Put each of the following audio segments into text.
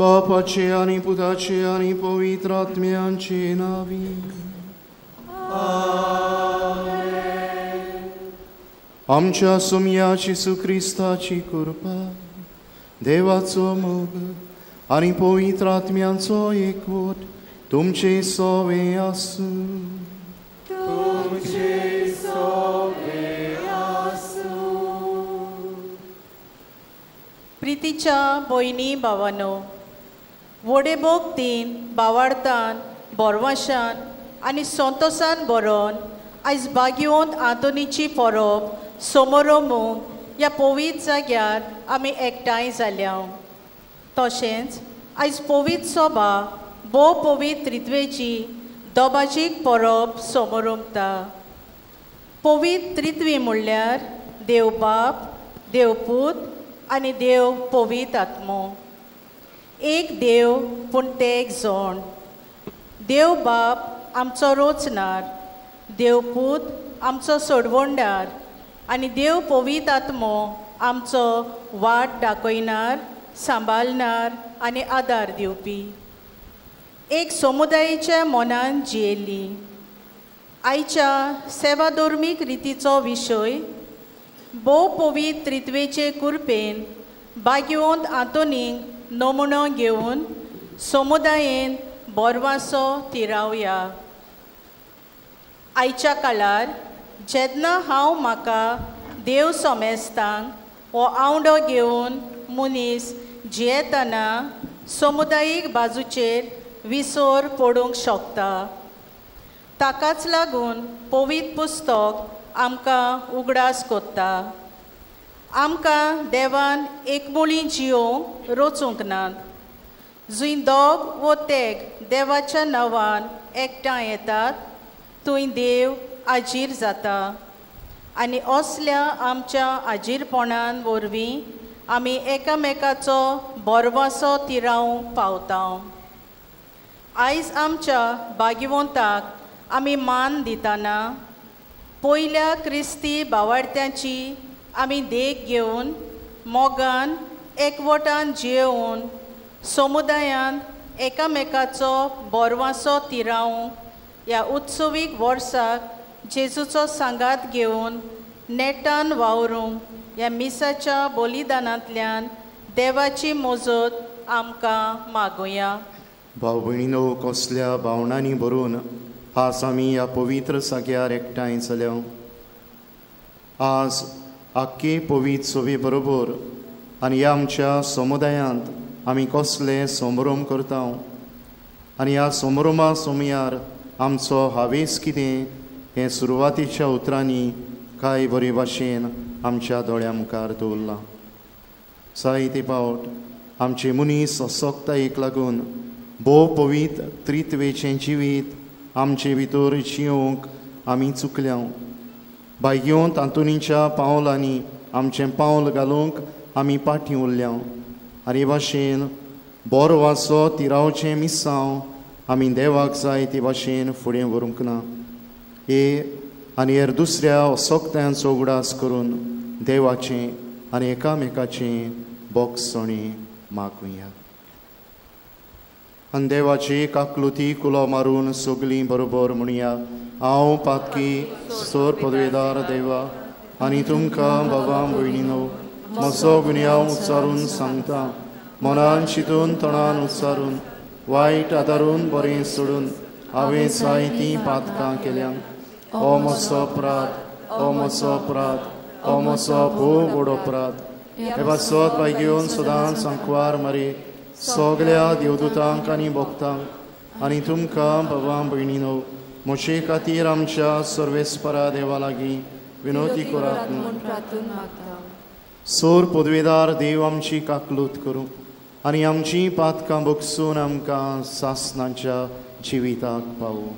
बापाचे आणि पुताचे आणि पवित्र आत्म्यांचे नावी. आमच्या सुम्या येशू ख्रिस्ताची कृपा, देवाचो मोग आणि पवित्र आत्म्यांचो एकवट तुमचे सोवे आसू. प्रितीच्या भयणी भावांनो, व्हडे भोगतीन भावार्थान बोरवाशान आनी संतोशान बरोवन आयज भाग्यवंत आंतोनीची परब समोरमूंक ह्या पवित्र जाग्यार आमी एकठांय जाल्या. तशेंच आयज पवित्र सभा भोव पवित्र त्रित्वेची दोबाजीक परब समोरुमता. पवित्र त्रित्वी म्हणल्यार देव बाप, देव पूत आनी देव पवित्र आत्मो. एक देव पूण ते एक जण. देव बाप आमचो रोचणार, देव पूत आमचो सोडवणदार आनी देव पवित्र आत्मो आमचो वाट दाखयणार, सांबाळणार आनी आदार दिवपी. एक समुदायाच्या मनान जियेल्ली. आयच्या सेवाधर्मीक रितीचो विशय भोव पवित्र त्रित्वेचे कृपेन भाग्यवंत आंतोनीक नमुनो घेवन समुदायेन बोरवासो तिरावया. आयच्या काळार जेन्ना हांव म्हाका देव सोमेस्तांक हो आवडो घेवन मनीस जियेतना समुदायीक बाजूचेर विसर पडूंक शकता. ताकाच लागून पवित्र पुस्तक आमकां उगडास कोत्ता. आमकां देवान एकमुळी जियोंक रोचूंक नात. जंय दोग वो तेग देवाच्या नांवान एकठांय येतात थंय देव आजीर जाता. आनी असल्या आमच्या आजीरपणान वरवीं आमी एकामेकाचो बोरवासो तिरावंक पावता. आयज आमच्या भाग्यवंताक आमी मान दितना पयल्या क्रिस्ती भावार्थ्यांची आमी देख घेवन मोगान एकवटान जियेवन समुदायान एकामेकाचो बोरवासो तिरावंक ह्या उत्सवीक वर्साक जेजूचो सांगात घेवन नेटान वावरूंक ह्या मिसाच्या बलिदानांतल्यान देवाची मोजत आमकां मागुया. भाव भयणीनो, कसल्या भावनांनी भरून आज आमी ह्या पवित्र जाग्यार एकठांय जाल्या. आज आख्खे पवित्र सभे बरोबर आनी ह्या आमच्या समुदायांत आमी कसले समारंभ करता आनी ह्या समारंभा समयार आमचो हावेस कितें हें सुरवातीच्या उतरांनी कांय बरे भाशेन आमच्या दोळ्या मुखार दवरलां. जायते फावट आमचे मनीस असोक्तायेक लागून भोव पवित्र त्रित्वेचें जिवीत आमचे भितर जियोंक आमी चुकल्या. भाग्यवंत आंतोनीच्या पावलांनी आमचें पावल घालूंक आमी फाटीं उरल्या. आनी भाशेन बोरवासो तिरावचें मिसांव आमी देवाक जाय ते भाशेन फुडें व्हरूंक ना. आनी हेर दुसऱ्या असोक्त्यांचो उगडास करून देवाचें आनी एकामेकाचें बोगसणें मागुया. आनी देवाची काकलुती कुलो मारून सगळीं बरोबर म्हणुया. हांव पातकी सोर पदवेदार देवा आनी तुमकां बाबा भयणीनो म्हजो गुन्यांव उच्चारून सांगता. मनान चिंतून तोंडान उच्चारून वायट आदारून बरें सोडून हांवें जायतीं पातकां केल्यां. हो म्हजो अपराध, हो म्हजो अपराध, हो म्हजो भोव व्हड अपराध. हे वाचत भाग्यवन सदांच सांकवार मारी सगळ्या देवदूतांक आनी भक्तांक आनी तुमकां बाबा भयणीनो म्हजे खातीर आमच्या सर्वेस्परा देवा लागीं विनोती करात. सोर पदवेदार देव आमची काकलूत करूं आनी आमची पातकां भोगसून आमकां सासणाच्या जिविताक पावूं.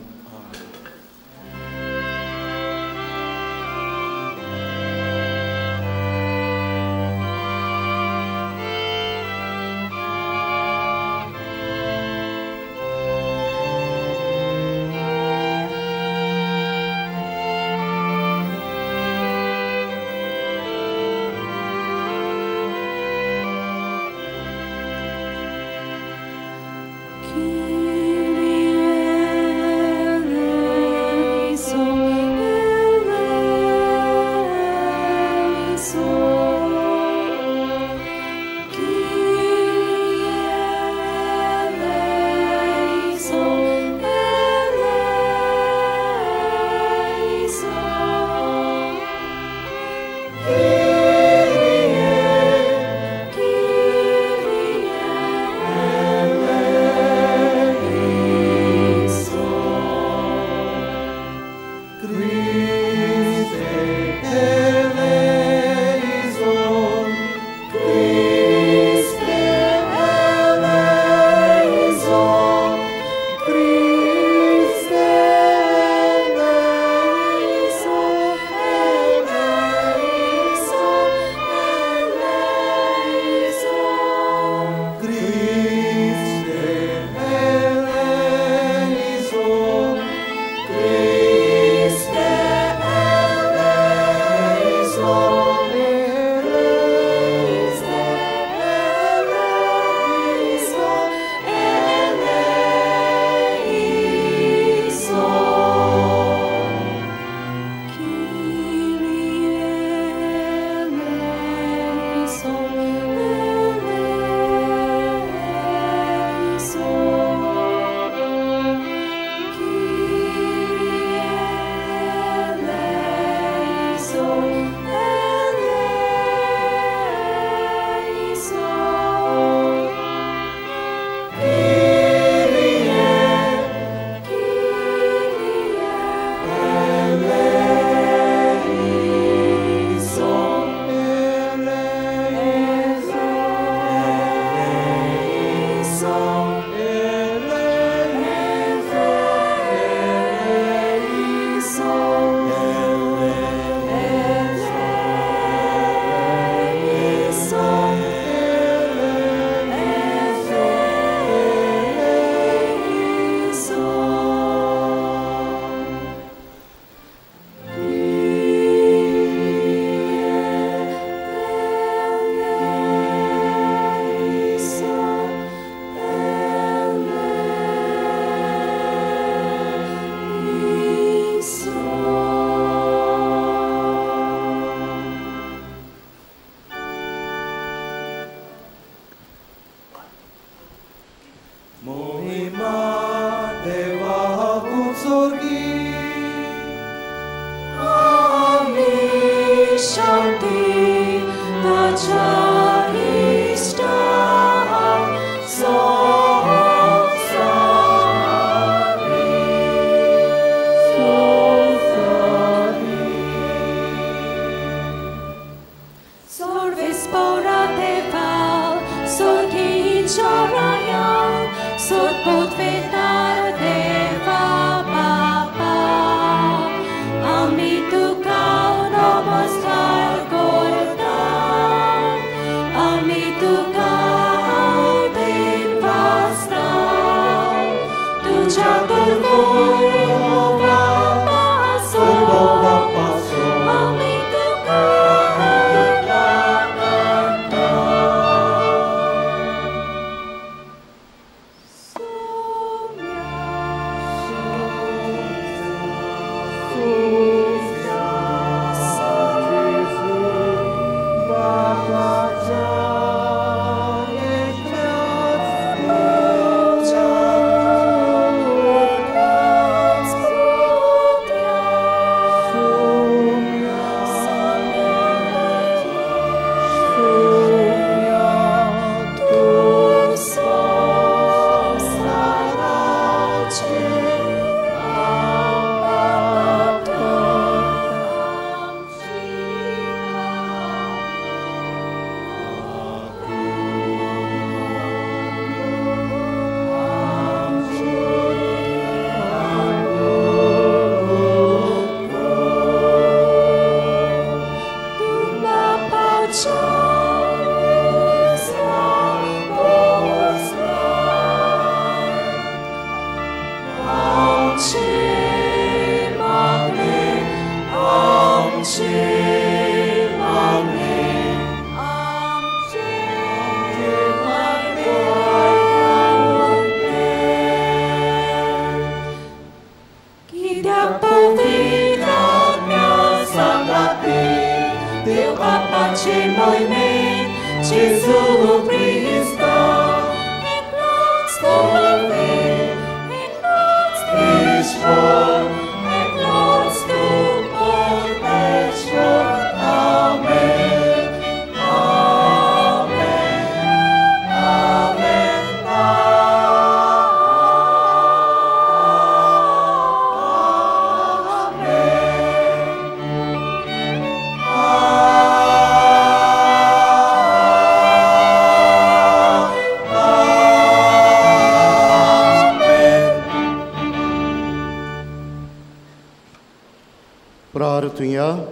प्रार्थuja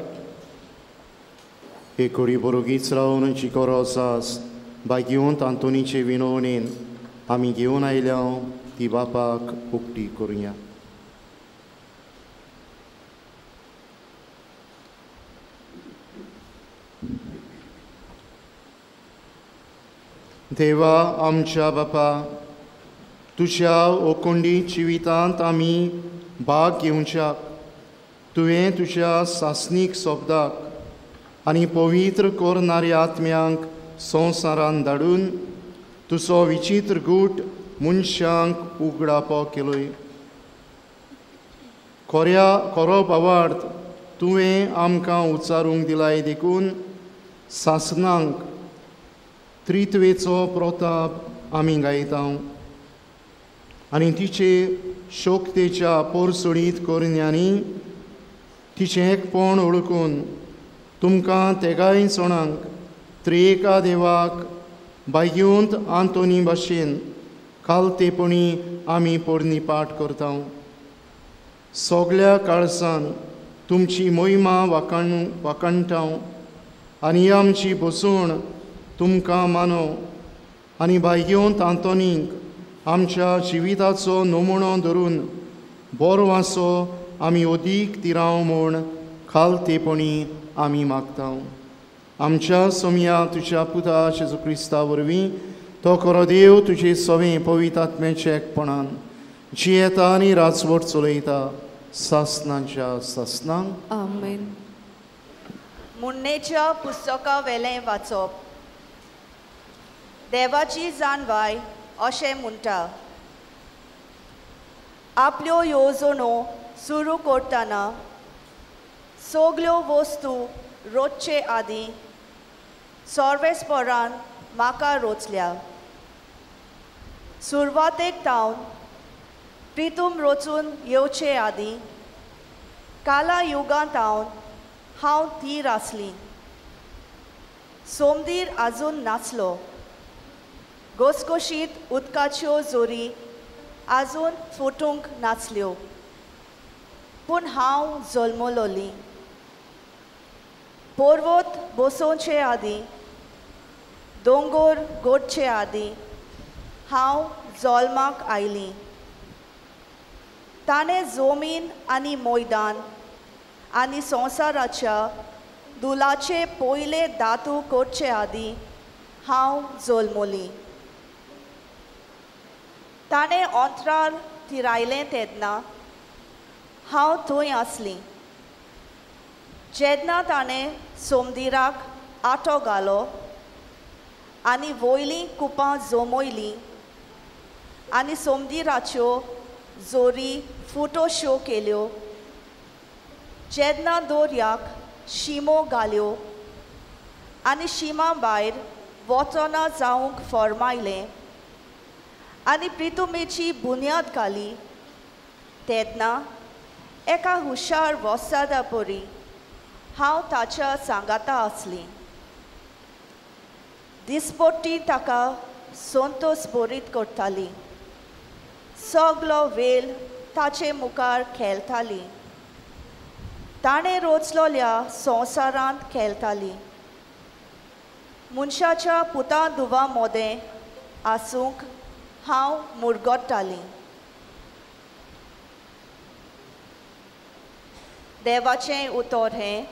e cori borughiți la unul și corosas, bagiunt Antonice vinonin, amigiuna ileau, tibapak ukti kurnia. देवा आमच्या बापा, तुझ्या ओकोंडी जिवितांत आमी भाग घेवच्याक तुवें तुझ्या सासनीक सोबदाक आनी पवित्र करणाऱ्या आत्म्यांक संवसारांत धाडून तुजो विचित्र गूट मनशांक उगडापो केलोय. खरो भावार्थ तुवें आमकां उच्चारूंक दिलाय देखून सासनांक त्रित्वेचो प्रताप आमी गायता आनी तिचे शोकतेच्या पोरसोडीत करण्यांनी तिचें एकपण ओळखून तुमकां तेगाय सणांक त्रिएका देवाक बाग्युंत आंतोनी भाशेन कालतेपणी आमी पोरणी पाठ करता. सगळ्या काळसान तुमची मोहिमा वाकणटा आनी आमची बसून तुमकां मानो आनी बाग्युंत आंतोनीक आमच्या जिविताचो नमुनो धरून बरो वासो आमी ओदीक तिराव म्हूण खालतेपणी आमी मागता. आमच्या सोम्या तुज्या पुता जेजू क्रिस्ता वरवीं तो खरो देव तुजे सवें पवित्र आत्म्याच्या एकपणान जियेता आनी राजवट चलयता सासनांच्या सासनांक. आमेन. मुन्नेच्या पुस्तका वेलें वाचप. देवाची जानवाय अशें म्हणटा, आपल्यो येवजणो सुरू करतना सगल्यो वस्तू रोजचे आदी सोर्वेस्पोरान म्हाका रोचल्या सुरवातेक तावन प्रितूम रोचून येवचे आदी काला युगांत हांव तीर आसली सोमदीर आजून नाचलो घोसघोशीत उदकाच्यो जोरी आजून फुटूंक नाचल्यो पूण हांव जल्मलोली पर्वत बसोवचे आदी दोंगर गोडचे आदी हांव जल्माक आयली ताणें जमीन आनी मैदान आनी संवसाराच्या दुलाचे पयले दातू करचे आदी हांव जल्मली ताणें अंतरार थिरायलें तेन्ना हांव थंय आसली जेन्ना ताणें सोमदिराक आटो घालो आनी वयलीं कुपां जमयलीं आनी सोमदिराच्यो जोरी फुटोश्यो केल्यो जेन्ना दोर्याक शिमो घाल्यो आनी शिमा भायर वचना जावंक फर्मायलें आनी प्रितुमेची बुन्याद घाली तेन्ना एका हुशार वस्तादा परी हांव ताच्या सांगाता आसली दिसपट्टी ताका संतोश भरीत करताली सगलो वेळ ताचे मुखार खेळटाली ताणें रोचलोल्या संवसारांत खेळटाली मनशाच्या पुता धुवा मोदें आसूंक हांव मुरगोडटाली देवाचें उतर हें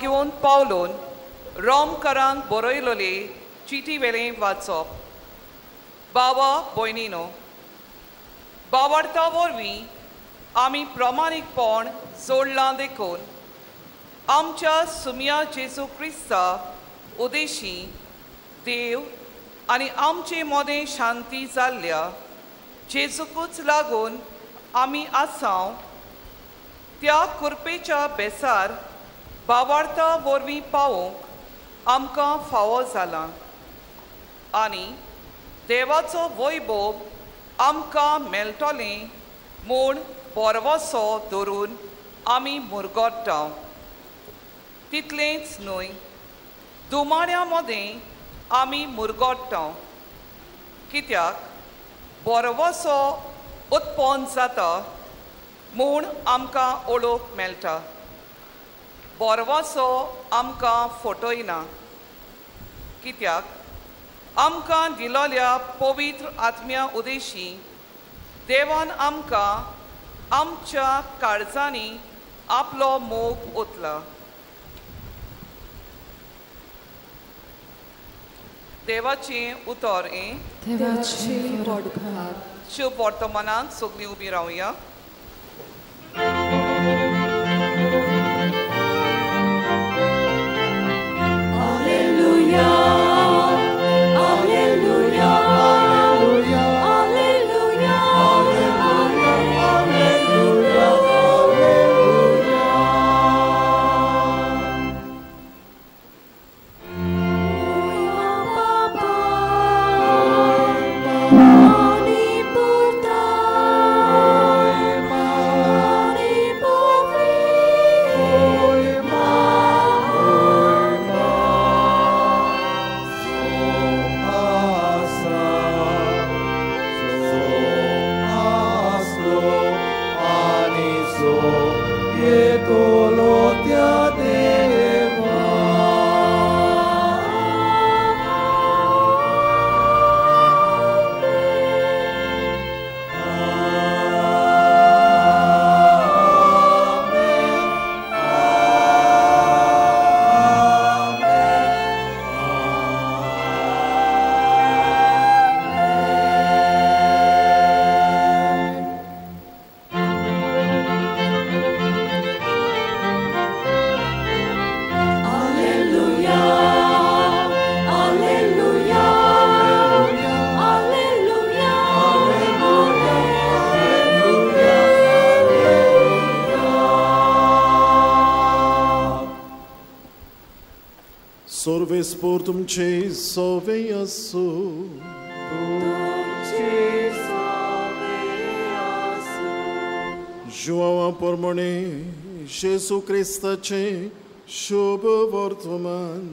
घेवन पावलोन रोमकारांक बरयलोले चिटी वेलें वाचप. बाबा भयणीनो, बावार्ता वरवीं आमी प्रमाणीकपण जोडलां देखून आमच्या सुम्या जेजू क्रिस्ता उद्देशी देव आनी आमचे मोदें शांती जाल्ल्या जेजूकूच लागून आमी आसांव त्या कुरपेच्या बेसार बावार्ता वरवीं पावोवंक आमकां फावो जाला आनी देवाचो वैभव आमकां मेळटलें म्हूण बोरवोसो धरून आमी मुरगोडटाव. तितलेंच न्हय, दुमाड्या मदें आमी मुरगोडटाव, कित्याक बोरवोसो उत्पन्न जाता म्हूण आमकां ओळख मेळटा. बोरवोसो आमकां फटयना, कित्याक आमकां दिलोल्या पवित्र आत्म्या उद्देशी देवान आमकां आमच्या काळजांनी आपलो मोग ओतला. देवाचें उतर शुभ वर्तमानांत सगळीं उबी रावया. Por तुमचे सोवे असो. João प्रमाणे जेजू क्रिस्ताचे शुभ वर्तमान.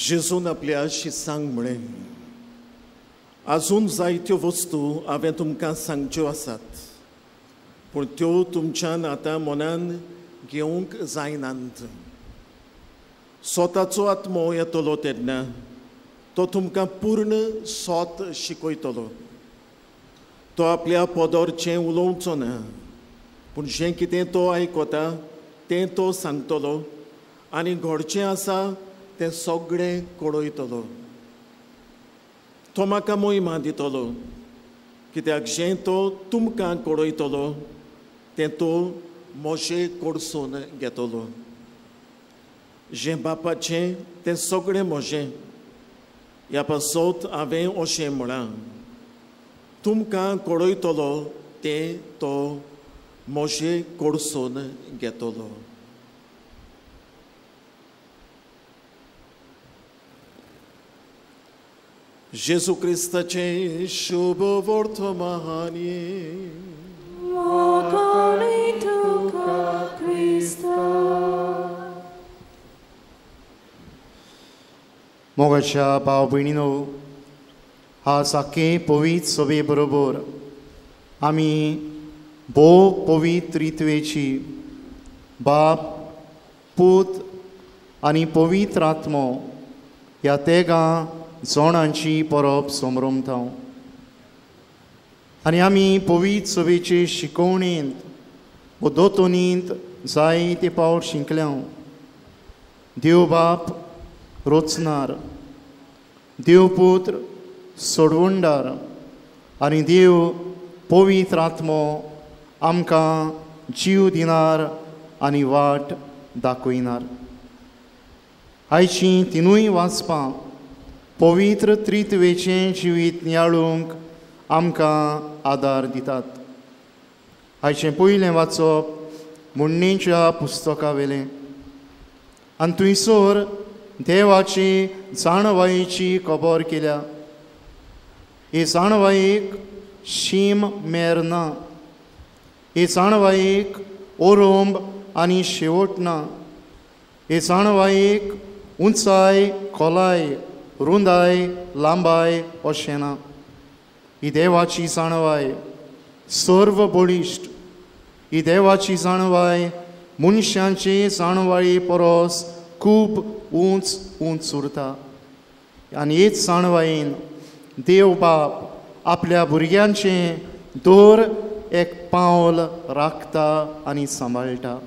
जेजून आपल्या शिसांक म्हळें, आजून जायत्यो वस्तू हांवें तुमकां सांगच्यो आसात, पूण त्यो तुमच्यान आतां मनान घेवंक जायनात. स्वताचो आत्मो येतलो तेन्ना तो तुमकां पूर्ण सोत शिकयतलो. तो आपल्या पोदोरचें उलोवचो ना, पूण जें कितें तो आयकता तें तो सांगतलो आनी घडचें आसा तें सगळें कळयतलो. तो म्हाका मोहिमा दितलो, कित्याक जें तो तुमकां कळयतलो तें तो मोशे कडसून घेतलो. जें बापाचें तें सगळें म्हजें. ह्या पासत हांवें अशें म्हळां, तुमकां कळयतलो तें तो मोशे कडसून घेतलो. जेजू क्रिस्ताचे शुभ वर्तमान. मोगाच्या भाव भयणीनो, आज आख्खे पवित्र सभे बरोबर आमी भोव पवित्र रितवेची बाप, पूत आनी पवित्र आत्मो ह्या तेगां जोणांची परब समरमता. आनी आमी पवित्र सभेचे शिकोवणेंत वो दोतोनींत जायते पावट शिकल्या. देव बाप रोचनार, देव पुत्र सोडवणदार आनी देव पवित्र आत्मो आमकां जीव दिनार आनी वाट दाखयनार. आयचीं तिनूय वाचपां पवित्र त्रित्वेचें जिवीत नियाळूंक आमकां आदार दितात. आयचें पयलें वाचप मुन्नेच्या पुस्तका वेलें आनी थंयसर देवाची जाणवायेची खबर केल्या. हे जाणवायेक शीम मेर ना, हे जाणवायेक ओरोंब आनी शेवट ना, हे जाणवायेक उंचाय खोलाय रुंदाय लांबाय अशें ना. ही देवाची जाणवाय सर्व बळिश्ट. ही देवाची जाणवाय मनशांचे जाणवाये परस खूब उंच उंच उरता. आनी हेच जाणवायेन देव बाप आपल्या भुरग्यांचें दर एक पावल राखता आनी सांबाळटा.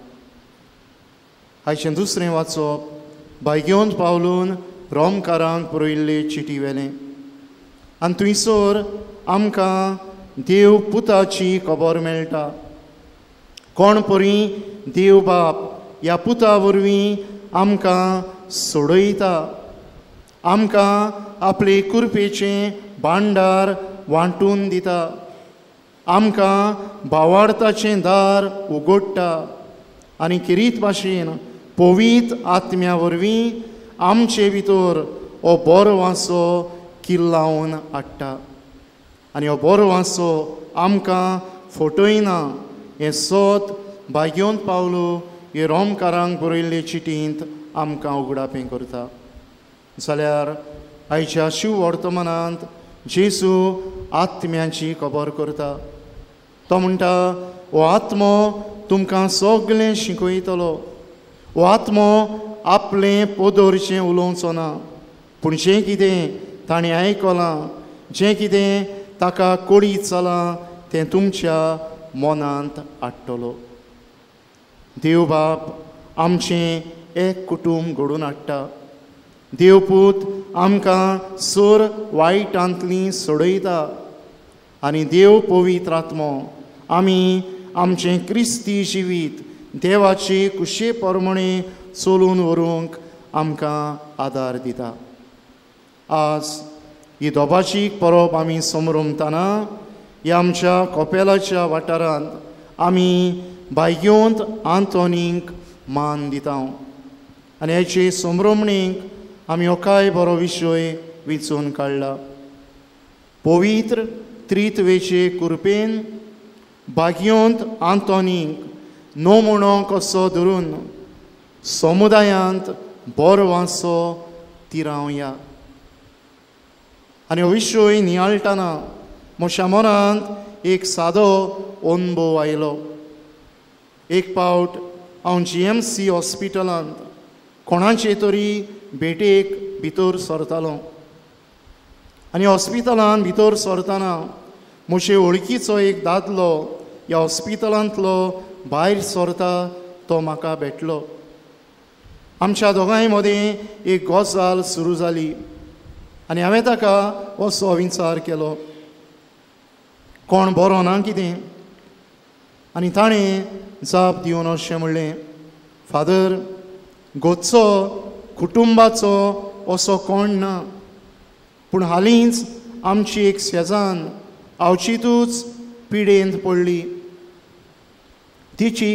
आयचें दुसरें वाचप भाग्योंत पावलून रोमकारांक बरयल्ले चिटी वेलें आनी थंयसर आमकां देव पुताची खबर मेळटा. कोण परी देव बाप ह्या पुता वरवीं आमकां सोडयता, आमकां आपले कुरपेचें भांडार वांटून दिता, आमकां भावार्थाचें दार उगडटा आनी किरीत भाशेन पवित्र आत्म्या वरवीं आमचे भितर हो बरो वासो किल्लावन हाडटा. आनी हो बरो वासो आमकां फटयना. हें सोत भाग्योंत पावलो हे रोमकारांक बरयल्ले चिटींत आमकां उगडापें करता. जाल्यार आयच्या शिव वर्तमानांत जेजू आत्म्याची खबर करता. तो म्हणटा, हो आत्मो तुमकां सगळें शिकयतलो. हो आत्मो आपलें पोदोरचें उलोवचो ना, पूण जें कितें ताणें आयकलां, जें कितें ताका कळीत जालां तें तुमच्या मनांत हाडटलो. देव बाप आमचें एक कुटूंब घडोवन हाडटा. देवपूत आमकां सर वायटांतलीं सोडयता आनी देव पवित्र आत्मो आमी आमचें क्रिस्ती जिवीत देवाचे कुशे प्रमाणे चलून व्हरूंक आमकां आदार दिता. आज ही दोबाची परब आमी समरमतना ह्या आमच्या कोपेलाच्या वाठारांत आमी भाग्योंत आंतोनीक मान दिता. आनी हेचे समरमणेक आमी हो काय बरो विशय विचून काडला. पवित्र त्रित्वेचे कृपेन भाग्योंत आंतोनीक नोमुणो कसो धरून समुदायांत बरो वासो तिरावया. आनी हो विशय नियाळटना म्हज्या मनांत एक सादो अनुभव आयलो. एक पावट हांव GMC हॉस्पिटलांत कोणाचे तरी भेटेक भितर सरतालो आनी हॉस्पिटलांत भितर सरतना म्हजे वळखीचो एक दादलो ह्या हॉस्पिटलांतलो भायर सरता तो म्हाका भेटलो. आमच्या दोगांय मदें एक गजाल सुरू जाली आनी हांवें ताका असो विचार केलो, कोण बरो ना कितें? आनी ताणें जाप दिवन अशें म्हणलें, फादर, गोंयचो कुटुंबाचो असो कोण ना, पूण हालींच आमची एक शेजान आवचितूच पिडेंत पडली. तिची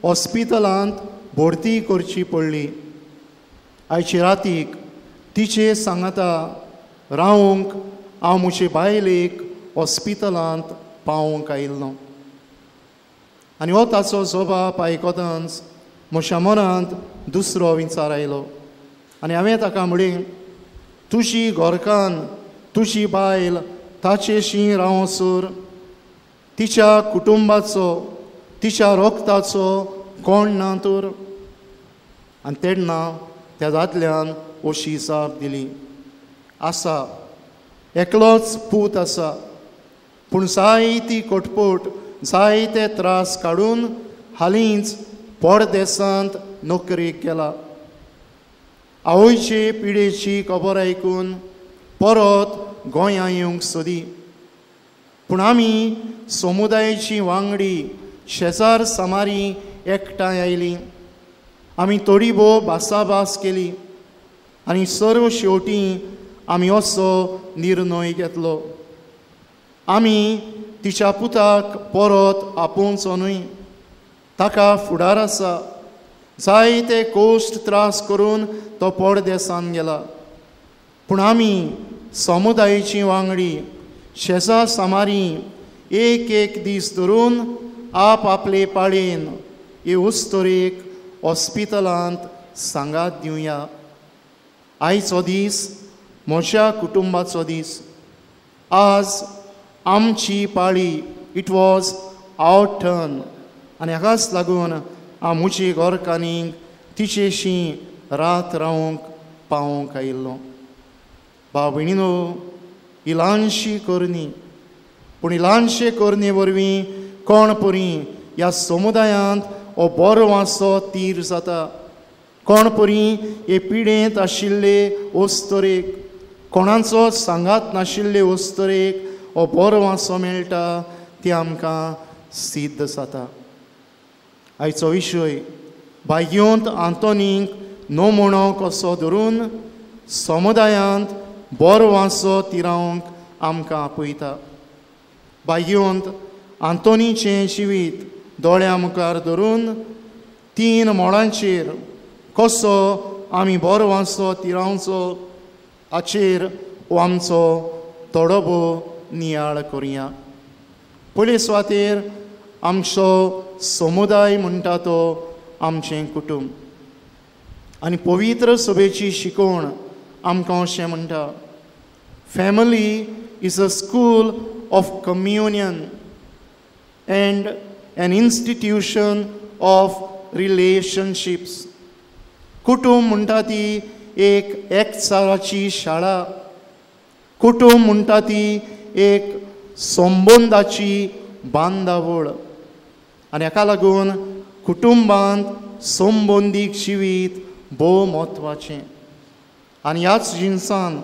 हॉस्पिटलांत भरती करची पडली. आयचे रातीक तिचे सांगाता रावंक हांव, हांव आनी हो ताचो जोबाप आयकोतच म्हज्या मनांत दुसरो विचार आयलो आनी हांवें ताका म्हणलें, तुजी घोरकान तुजी बायल ताचेशी रावसर तिच्या कुटुंबाचो तिच्या रोगताचो कोण ना तर? आनी तेन्ना त्या दादल्यान अशी जाप दिली, आसा एकलोच पूत आसा, पूण जायती कटपट जायते त्रास काडून हालींच परदेसांत नोकरेक गेला. आवयचे पिडेची खबर आयकून परत गोंयां येवंक सोदी, पूण आमी समुदायाची वांगडी शेजार सामारी एकठांय आयलीं. आमी थोडी भोव भासाभास केली आनी सर्व शेवटी आमी असो निर्णय घेतलो, आमी तिच्या पुताक परत आपोवचो न्हय. ताका फुडार आसा, जायते कोश्ट त्रास करून तो परदेसांत गेला, पूण आमी समुदायाची वांगडी शेजार सामारी एक एक दीस धरून आप आपले पाळयेन हे उस्तोरेक हॉस्पिटलांत सांगात दिवया. आयचो दीस म्हज्या कुटुंबाचो दीस. आज आमची पाळी, इट वॉज आवर टर्न, आनी हाकाच लागून हांव म्हजी घोरकानीक तिचेशी रात रावंक पावोवंक आयिल्लो. भाव भयणीनो, ही ल्हानशी करणी, पूण ही ल्हानशे करणे वरवीं कोण परी ह्या समुदायांत हो बरो वासो तीर जाता. कोण परी हे पिडेंत आशिल्ले ओस्तरेक, कोणाचो सांगात नाशिल्ले ओस्तरेक हो बरो वासो मेळटा तें आमकां सिद्ध जाता. आयचो विशय भाग्योंत आंतोनीक नमणो कसो धरून समुदायांत बरो वासो तिरावंक आमकां आपयता. भाग्योंत आंतोनीचें जिवीत दोळ्या मुखार धरून 3 मोडांचेर कसो आमी बरो वासो तिरावचो हाचेर हो आमचो थोडोबो नियाळ करुया. पयले सुवातेर आमचो समुदाय म्हणटा तो आमचें कुटुंब, आनी पवित्र सभेची शिकवण आमकां अशें म्हणटा, family is a school of communion and an institution of relationships. कुटुंब म्हणटा ती एक एकचाराची शाळा, कुटुंब म्हणटा ती एक संबंदाची बांदावळ, आनी हाका लागून कुटुंबांत संबंदीक जिवीत भोव म्हत्वाचें. आनी ह्याच जिन्सान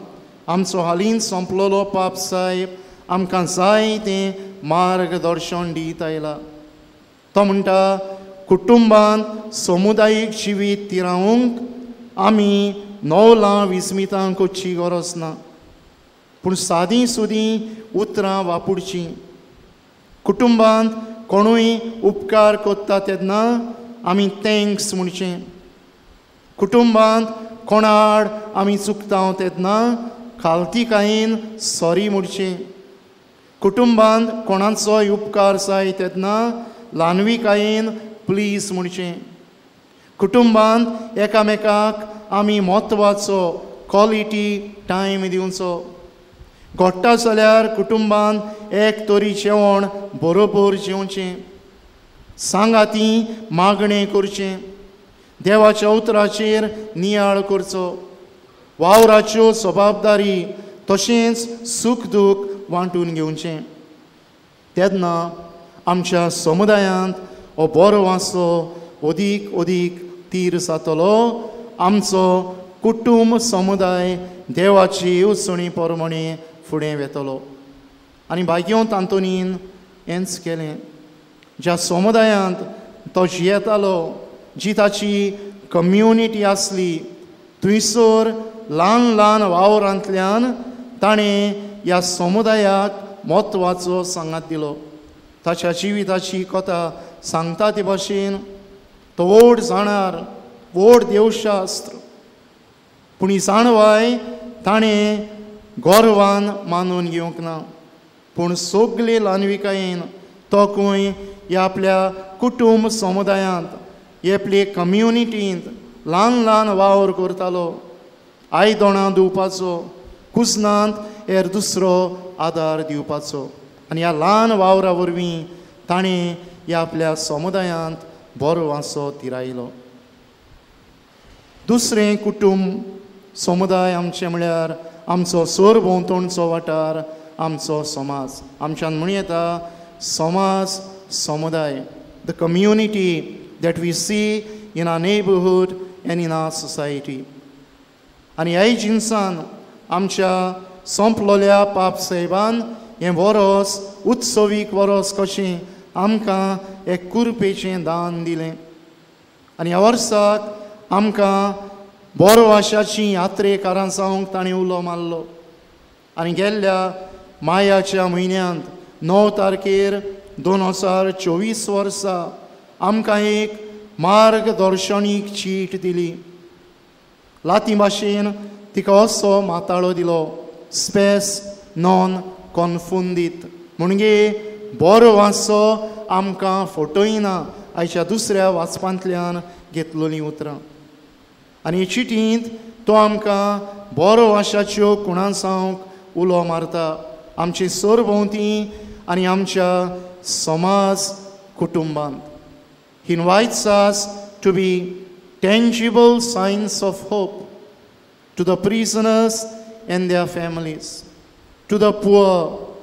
आमचो हालींच संपलोलो पाप साहेब आमकां जायतें मार्गदर्शन दीत आयला. तो म्हणटा, कुटुंबांत समुदायीक जिवीत तिरावंक आमी नवलां विस्मितां करची गरज ना, पूण सादीं सुदीं उतरां वापरचीं. कुटुंबांत कोणूय उपकार करता तेन्ना आमी थँक्स म्हणचें. कुटुंबांत कोणा आड आमी चुकता तेन्ना खालतीकायेन सॉरी म्हणचें. कुटुंबांत कोणाचोय उपकार जाय तेन्ना ल्हानविकायेन प्लीज म्हणचें. कुटुंबांत एकामेकाक आमी म्हत्वाचो क्वॉलिटी टायम दिवचो. घोट्टा जाल्यार कुटुंबांत एक तरी जेवण बरोबर जेवचें, सांगाती मागणें करचें, देवाच्या उतराचेर नियाळ करचो, वावराच्यो जबाबदारी तशेंच सूख दूख वांटून घेवचें. तेन्ना आमच्या समुदायांत हो बरो वासो अदीक अदीक तीर जातलो. आमचो कुटुंब समुदाय देवाची येवजणी प्रमाणे फुडें वेतलो. आनी भाग्योंत आंतोनीन हेंच केलें. ज्या समुदायांत तो जियेतालो, जी ताची कम्युनिटी आसली, थंयसर ल्हान ल्हान वावरांतल्यान ताणें ह्या समुदायाक म्हत्वाचो सांगात दिलो. ताच्या जिविताची कथा सांगता ते भाशेन तो व्हड जाणार, व्हड देवशास्त्र, पूण ही जाणवाय ताणें गोरवान मानून घेवंक ना, पूण सगळे ल्हानविकायेन तो खंय ह्या आपल्या कुटुंब समुदायांत हे आपले कम्युनिटींत ल्हान ल्हान वावर करतालो, आयदनां दिवपाचो, कुसनांत हेर दुसरो आदार दिवपाचो. आनी ह्या ल्हान वावरा वरवीं ताणें ह्या आपल्या समुदायांत बरो वांसो तिरायलो. दुसरें कुटुंब समुदाय आमचें म्हळ्यार आमचो सरभोंवतणचो वाठार, आमचो समाज. आमच्यान म्हण येता समाज, समुदाय, the community that we see in our neighbourhood and in our society. आनी ह्याय जिन्सान आमच्या संपलोल्या पाप साहेबान हें वरोस उत्सवीक वरोस कशें आमकां एक कुरपेचें दान दिलें. आनी ह्या वर्साक आमकां बरो आशाची यात्रेकारां जावंक ताणें उलो मारलो. आनी गेल्ल्या मायाच्या म्हयन्यांत 9 तारखेर 2024 वर्सा आमकां एक मार्गदर्शनीक चीट दिली. लातीन भाशेन तिका असो माताळो दिलो, स्पेस नॉन कॉन्फुंडीत. म्हणजे बरो वांसो आमकां फटयना, आयच्या दुसऱ्या वाचपांतल्यान घेतलोलीं उतरां. आनी हे चिटींत तो आमकां बरो आशाच्यो कुणां जावंक उलो मारता, आमचे सरभोंवती आनी आमच्या समाज कुटुंबांत. He invites us to be tangible signs of hope to the prisoners and their families, to the poor,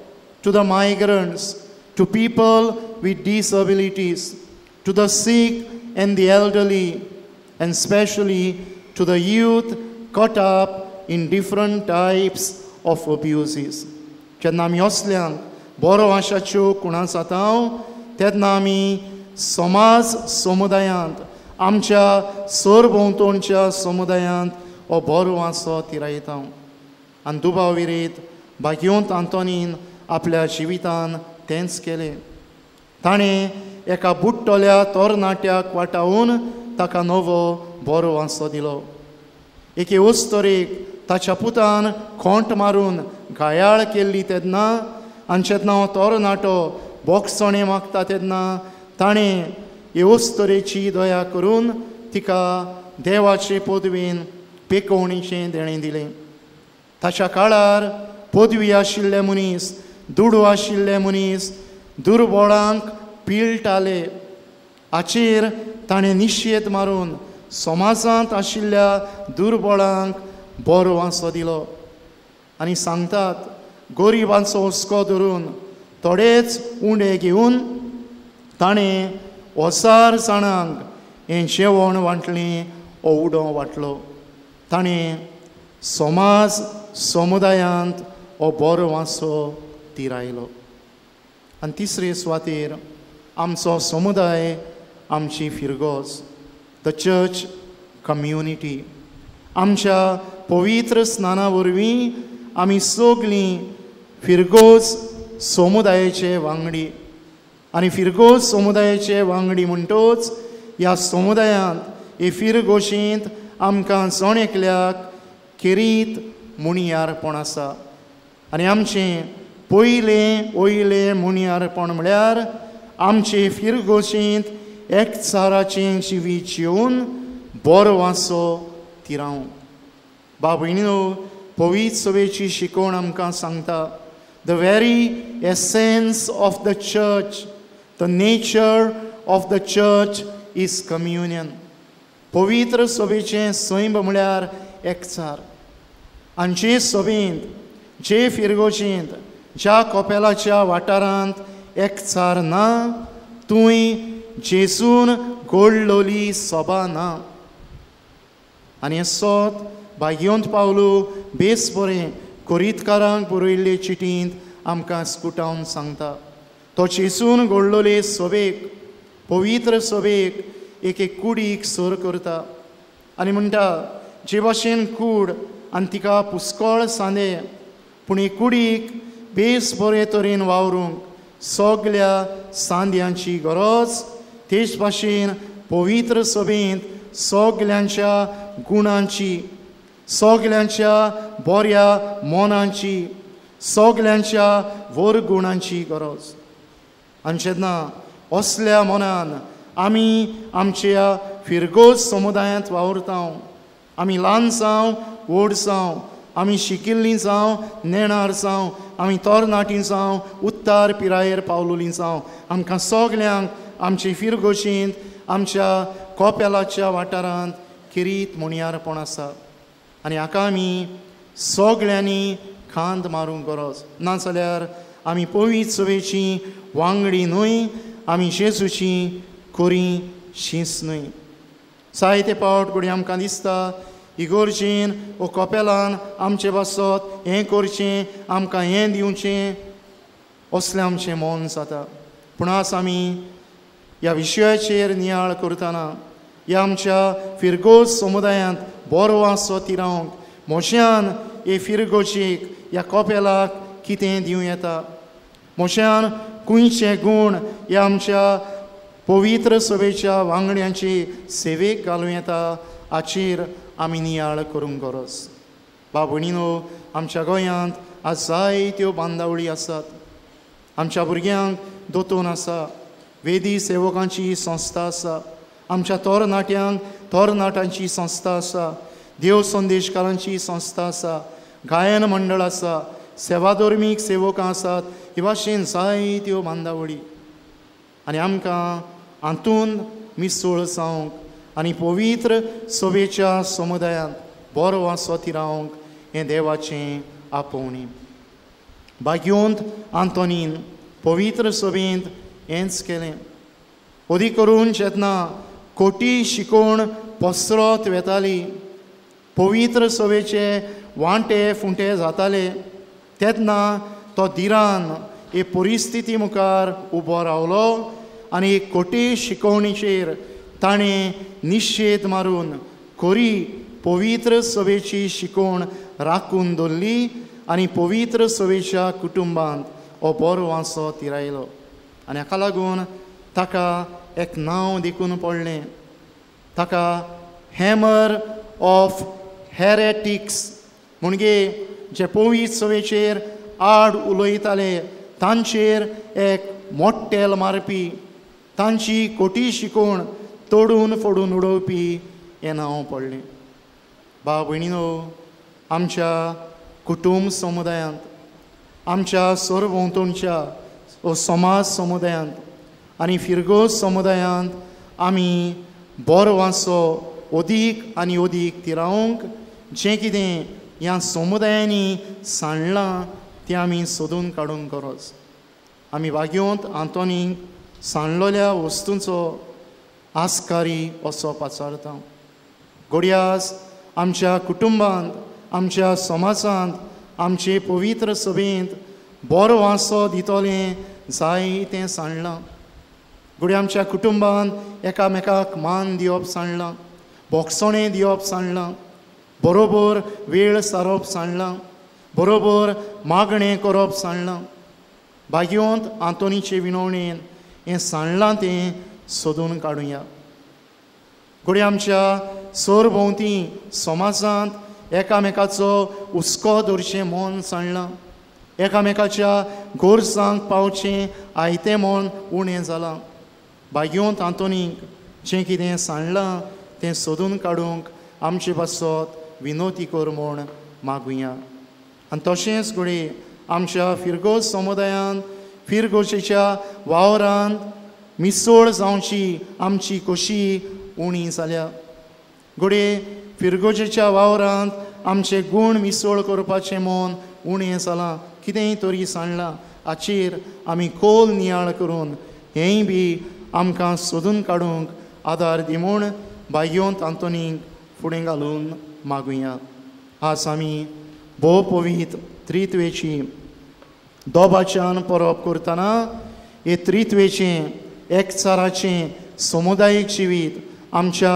to the migrants, to people with disabilities, to the sick and the elderly, and especially to the youth caught up in different types of abuses. जेन्ना आमी असल्यांक बरो आशाच्यो कुणां जाताव तेन्ना आमी समाज समुदायांत, आमच्या सरभोंवतणच्या समुदायांत हो बरो वांसो तिरायता. आनी दुबाविरीत भाग्योंत आंतोनीन आपल्या जिवितान तेंच केलें. ताणें एका बुडटोल्या तरणाट्याक वाटावून ताका नवो बरो वांसो दिलो. एके वस्तोरेक ताच्या पुतान खोंट मारून घायाळ केल्ली तेन्ना आनी जेन्ना हो तरणाटो बोगसणे मागता तेन्ना ताणें हे वस्तोरेची दया करून तिका देवाचे पदवेन पेकोवणीचें देणें दिलें. ताच्या काळार पदवी आशिल्ले मनीस, दुडू आशिल्ले मनीस दुर्बळांक पिळटाले. हाचेर ताणें निशेध मारून समाजांत आशिल्ल्या दुर्बळांक बरो वांसो दिलो. आनी सांगतात गोरिबांचो हुस्को धरून थोडेच उंडे घेवन ताणें 1000 जाणांक हें जेवण वांटलें, हो उडो वांटलो. ताणें समाज समुदायांत हो बरो वांसो तिरायलो. आनी तिसरे सुवातेर आमचो समुदाय, आमची फिरगोज, द चर्च कम्युनिटी. आमच्या पवित्र स्नाना वरवीं आमी सगळीं फिरगोज समुदायाचे वांगडी. आनी फिरगोज समुदायाचे वांगडी म्हणटोच ह्या समुदायांत हे फिरगोशींत आमकां जण एकल्याक खेरीत मुणयारपण आसा. आनी आमचें पयलें वयलें मुणयारपण म्हळ्यार आमचे फिरगोशींत एकचाराचें जिवीत जिवन बरो वांसो तिरावंक. बाब भयणीनो, पवित्र सभेची शिकवण आमकां सांगता the very essence of the church, the nature of the church is communion. पवित्र सभेचें सैम म्हळ्यार एकचार. आनी जे सभेंत, जे फिरगोशींत, ज्या कोपेलाच्या वाठारांत एकचार ना, थंय जेजून घडलोली सभा ना. आनी हें सोत भाग्योंत पावलो बेस बरें कोरीतकारांक बरयल्ले चिटींत आमकां स्कुटावन सांगता. तो जेजून घडलोले सभेक, पवित्र सभेक एक कुडीक सर करता आनी म्हणटा जे भाशेन कूड आनी तिका पुस्कळ सांदे, पूण ही कुडीक बेस बरे तरेन वावरूंक सगळ्या सांद्यांची गरज. तेच भाशेन पवित्र सभेंत सगळ्यांच्या गुणांची, सगळ्यांच्या बऱ्या मोनांची, सगळ्यांच्या वरगुणांची गरज. आनी जेन्ना असल्या मनान आमी आमच्या फिरगोस समुदायांत वावुरता, आमी ल्हान जावं व्हड जावं, आमी शिकिल्लीं जावं नेणार जावं, आमी तरणाटीं जावं उत्तार पिरायेर पावलोलीं जावं, आमकां सगल्यांक आमचे फिरगोशींत आमच्या कोपेलाच्या वाठारांत किरीत मुणयारपण आसा. आनी हाका आमी सगल्यांनी खांद मारूंक गरज. नाजाल्यार आमी पवित्र सभेची वांगडी न्हय, आमी जेजूची कोरी शींस न्हय. जायते पावट घडये आमकां दिसता इगोर्जेन वो कोपेलान आमचे बसत हें करचें, आमकां हें दिवचें, असलें आमचें मन जाता. पूण आज आमी ह्या विशयाचेर नियाळ करतना ह्या आमच्या फिरगोस समुदायांत बरो वासो तिरावंक म्हज्यान हे फिरगोशीक ह्या कोपेलाक कितें दिवं येता, म्हज्यान खंयचे गूण ह्या आमच्या पवित्र सभेच्या वांगड्यांची सेवेक घालूं येता, हाचेर आमी नियाळ करूंक गरज. भयणीनो, आमच्या गोंयांत आज जायत्यो बांदावळी आसात. आमच्या भुरग्यांक दोतोन आसा, वेदी सेवकांची संस्था आसा, आमच्या तरणाट्यांक तरणाटांची संस्था आसा, देव संदेशकारांची संस्था आसा, गायन मंडळ आसा, सेवाधर्मीक सेवकां आसात. हे भाशेन जायत्यो बांदावळी. आनी आमकां हातूंत मिसळ जावंक आनी पवित्र सभेच्या समुदायांत बरो वासो तिरावंक हें देवाचें आपोवणी. भाग्योंत आंतोनीन पवित्र सभेंत हेंच केलें. ओदी करून जेन्ना खोटी शिकोवण पसरत वेताली, पवित्र सभेचे वांटे फुंटे जाताले, तेन्ना तो धिरान हे परिस्थिती मुखार उबो रावलो आनी खोटी शिकोवणीचेर ताणें निशेध मारून खरी पवित्र सभेची शिकोवण राखून दवरली आनी पवित्र सभेच्या कुटुंबांत हो बरो वासो तिरायलो. आनी हाका लागून ताका एक नांव देखून पडलें. ताका हॅमर ऑफ हेरेटिक्स, म्हणजे जे पवित्र सभेचेर आड उलयताले तांचेर एक मोट्टेल मारपी, तांची खोटी शिकोवण तोडून फोडून उडोवपी हें नांव पडलें. भयणीनो, आमच्या कुटुंब समुदायांत, आमच्या सरभोंवतणच्या समाज समुदायांत आनी फिरगोस समुदायांत आमी बरो वासो ओदीक आनी ओदीक तिरावंक जें कितें ह्या समुदायांनी सांडलां तें आमी सोदून काडूंक गरज. आमी वाग्योंत आंतोनीक सांडलोल्या वस्तूंचो आस्कारी असो पाचारता. घडयास आमच्या कुटुंबांत, आमच्या समाजांत, आमचे पवित्र सभेंत बरो वासो दितोलें जायतें सांडलां. घडये आमच्या कुटुंबांत एकामेकाक मान दिवप सांडलां, बोगसणें दिवप सांडलां, बरोबर वेळ सारप सांडलां, बरोबर मागणें करप सांडलां. भाग्योंत आंतोनीचे विनवणेन हें सांडलां तें सोदून काडुया. घडये आमच्या सरभोंवती समाजांत एकामेकाचो हुस्को धरचें मन सांडलां, एकामेकाच्या गोरजांक पावचें आयतें मन उणें जालां. भाग्योंत आंतोनीक जें कितें सांडलां तें सोदून काडूंक आमचे पासत विनोती कर म्हूण मागुया. आनी तशेंच घडये आमच्या फिरगोस समुदायांत, फिरगोशेच्या वावरांत मिसळ जावची आमची कशी उणी जाल्या. घडये फिरगोशेच्या वावरांत आमचे गूण मिसळ करपाचें मन उणें जालां, कितेंय तरी सांडलां. हाचेर आमी खोल नियाळ करून हेंय बी आमकां सोदून काडूंक आदार दी म्हूण भाग्योंत आंतोनीक फुडें घालून मागुया. आज आमी भोव पवित्र त्रित्वेची दोबाच्यान परब करतना हे त्रित्वेचें एकचाराचें समुदायीक जिवीत आमच्या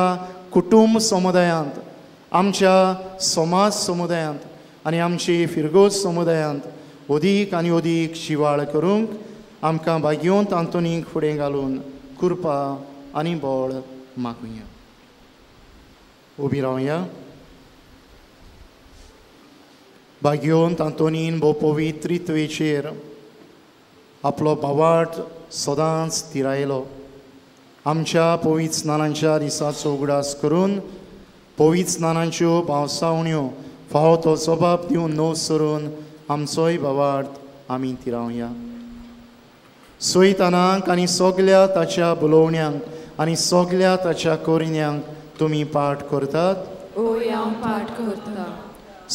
कुटुंब समुदायांत, आमच्या समाज समुदायांत आनी आमचे फिरगोस समुदायांत ओदीक आनी ओदीक शिवाळ करूंक आमकां भाग्योंत आंतोनीक फुडें घालून कृपा आनी बळ मागुया. उबी रावया. भाग्योंत आंतोनीन भोव पवित्र त्रित्वेचेर आपलो भावार्थ सदांच तिरायलो. आमच्या पवित्र स्नानांच्या दिसाचो उगडास करून पवित्र स्नानांच्यो पावसावण्यो फावो तो जबाब दिवन नो सरून आमचोय भावार्थ आमी तिरावया. सोयतानांक आनी सगल्या ताच्या बुलोवण्यांक आनी सगल्या ताच्या कोरिन्यांक तुमी पाठ करतात. ओय हांव पाठ करता.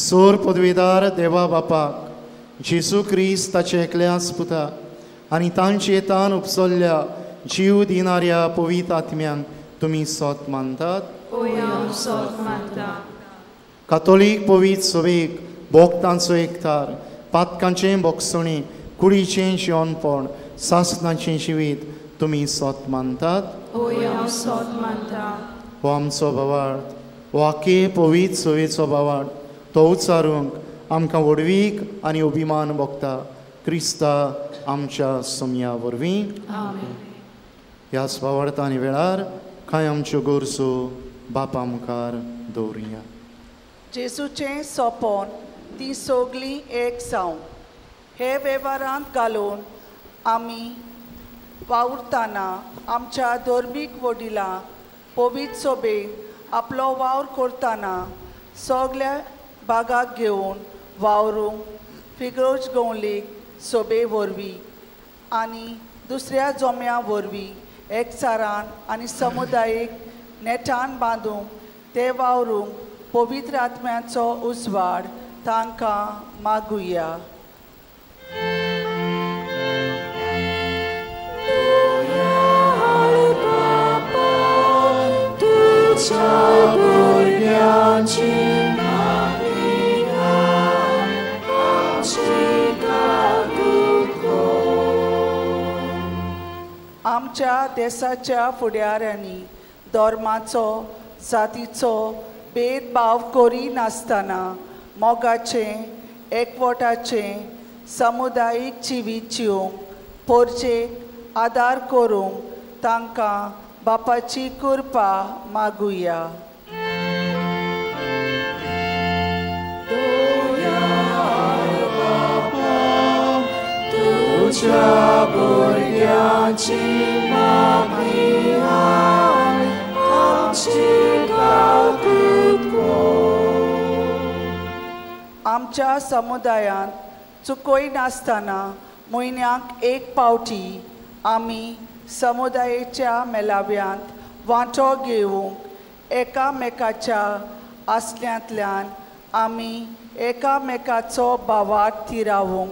सोर पदवीदार देवा बापाक जेजू क्रिस्त ताचे एकल्याच पुताक आनी तांचे तान उपसल्ल्या जीव दिनाऱ्या पवित्र आत्म्यांक तुमी सोत मानतात. ओय हांव सोत मानता. कातोलीक पवित्र सभेक भोगतांचो एकठार, पातकांचें भोगसणी, कुडीचें जेवणपण, सासणाचें जिवीत तुमी सोत मानतात. ओय हांव सोत मानता. हो आमचो भावार्थ, हो आखे पवित्र सभेचो भावार्थ तो उच्चारूंक आमकां व्हडवीक आनी अभिमान भोगता क्रिस्ता आमच्या समया वरवीं. आमेन. ह्याच भावार्थानी वेळार कांय आमच्यो गोरसो बापा मुखार दवरुया. जेजूचें सोपोन ती सोगलीं एक जावं हे वेव्हारांत घालून आमी वावुरतना आमच्या धर्मीक वडिलां पवित्र सभेन आपलो वावर करतना सगल्या भागाक घेवन वावरूंक फिग्रोज गवलेक सभे वरवीं आनी दुसऱ्या जोम्या वरवीं एकचारान आनी समुदायीक नेटान बांदूंक ते वावरूंक पवित्र आत्म्याचो उजवाड तांकां मागुया. आमच्या देशाच्या फुडाऱ्यांनी धर्माचो जातीचो भेदभाव करी नासतना मोगाचें एकवटाचें समुदायीक जिवीत जिवंक पोरचेक आदार करूंक तांकां बापाची कृपा मागुया. तुझ्या भुरग्यांची मागणी आमची गावकूत कर. आमच्या समुदायांत चुकोय नासतना म्हयन्याक एक पावटी आमी समुदायाच्या मेळाव्यांत वांटो घेवंक एकामेकाच्या आसल्यांतल्यान आमी एकामेकाचो भावार्थ तिरावंक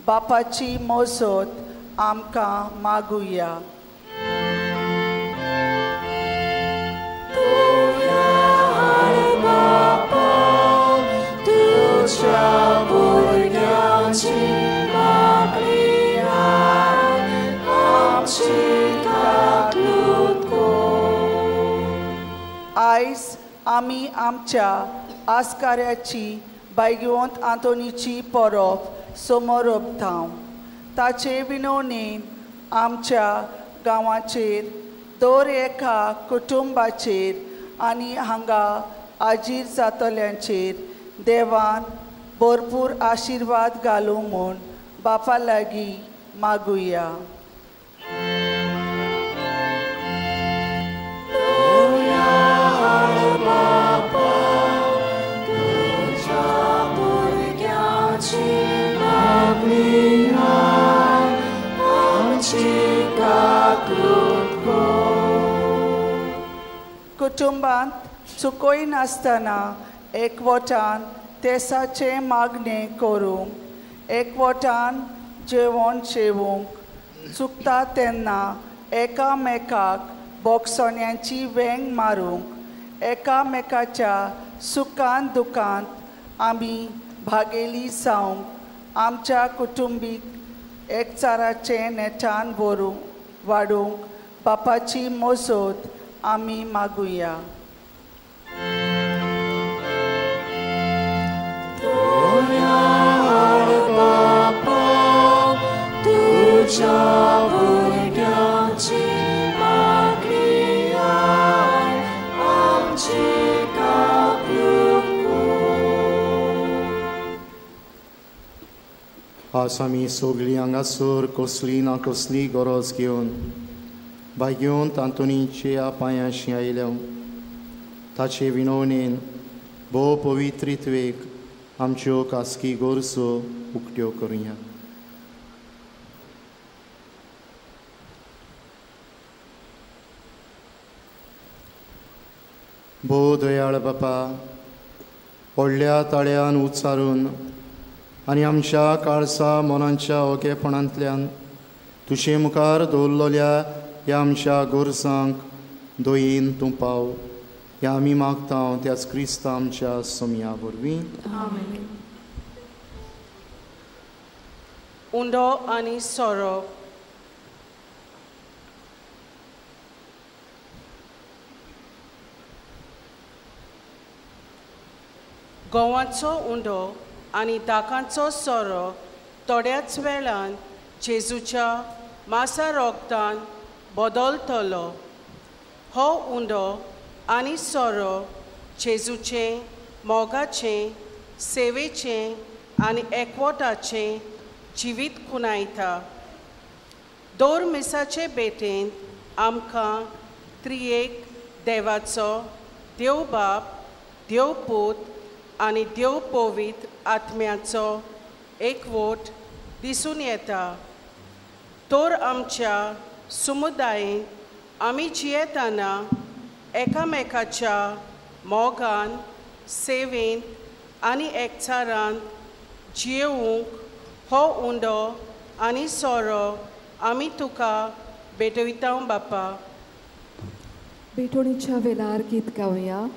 बापाची मोजत आमकां मागुया. तुझ्या भुरग्यांची मागणी आमची गागलूत कर. आयज आमी आमच्या आस्काऱ्याची बायगिवंत आंतोनीची परब समोर ओपतांव. ताचे विनवणेन आमच्या गांवाचेर दर एका कुटुंबाचेर आनी हांगा आजीर जातल्यांचेर देवान भरपूर आशिर्वाद घालूं म्हूण बापा लागीं मागुया. कुटुंबांत चुकोय नासतना एकवटान तेसाचे मागणें करूंक एकवटान जेवण जेवूंक चुकता तेन्ना एकामेकाक बोगसोण्यांची वेंग मारूंक एकामेकाच्या सुखांत दुखांत आमी भागेली जावंक आमच्या कुटुंबीक एकचाराचें नेटान व्हरूंक वाडूंक बापाची मोजत आमी मागुया. तुझ्या भुरग्यांची मागणी आमची गागलूत कर. आज आमी सगळीं हांगासर कसली ना कसली गरज घेवन बागेवन तांतुनीच्या पांयाशी आयल्या ताचे विनवणेन भोव पवित्रित्वेक आमच्यो खासगी गरजो उक्त्यो करुया. भोव दयाळ बापा, व्हडल्या ताळ्यान उच्चारून आनी आमच्या काळसा मनांच्या ओकेपणांतल्यान तुजे मुखार दवरलेल्या ह्या आमच्या गोरसांक दोयेन तूं पाव हें आमी मागता त्याच क्रिस्त आमच्या समया वरवीं. उंडो आनी सोरो. गोवांचो उंडो आनी दाकांचो सोरो थोड्याच वेळान जेजूच्या मासा रोगतान बदलतलो. हो उंडो आनी सोरो जेजूचें मोगाचें सेवेचें आनी एकवटाचें जिवीत खुनायता. दोर मिसाचे बेटेन आमकां त्रिएक देवाचो देव बाप, देव पूत आनी देव पवित्र आत्म्याचो एकवट दिसून येता. तर आमच्या समुदायान आमी जियेतना एकामेकाच्या मोगान सेवेंत आनी एकचारांत जियेवंक हो उंडो आनी सोरो आमी तुका भेटयता बापा. भेटवणीच्या वेळार गीत गावया.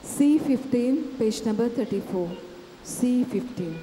C15 page number 34. C15.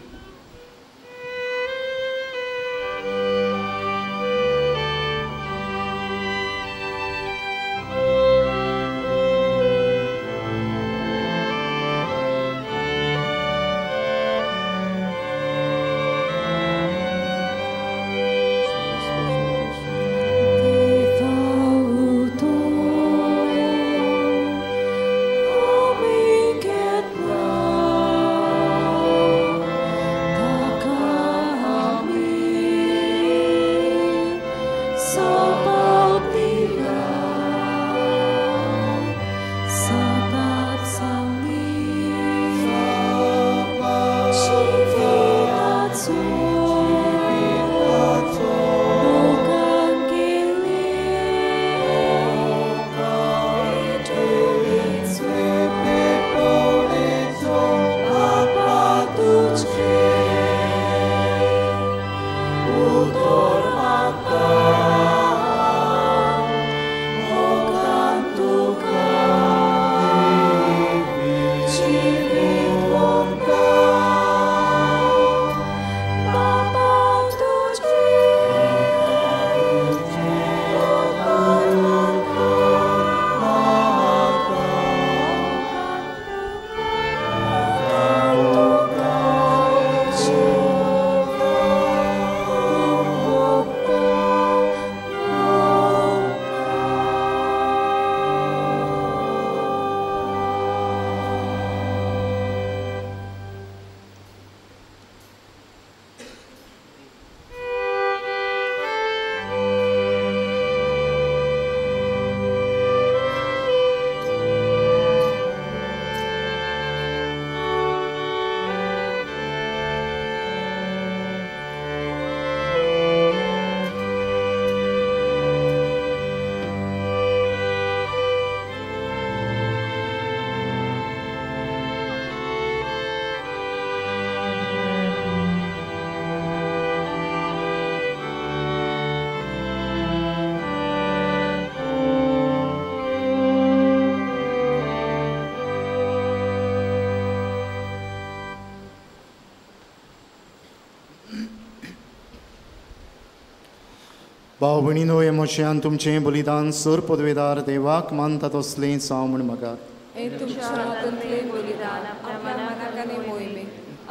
भाव भयणीनो, हे मोशेन तुमचें बलिदान सर पदवेदार देवाक मानता तसलें जावं म्हण म्हाका. हे तुमच्या हातांतलें बलिदान आमच्या नाकाने मोहिमे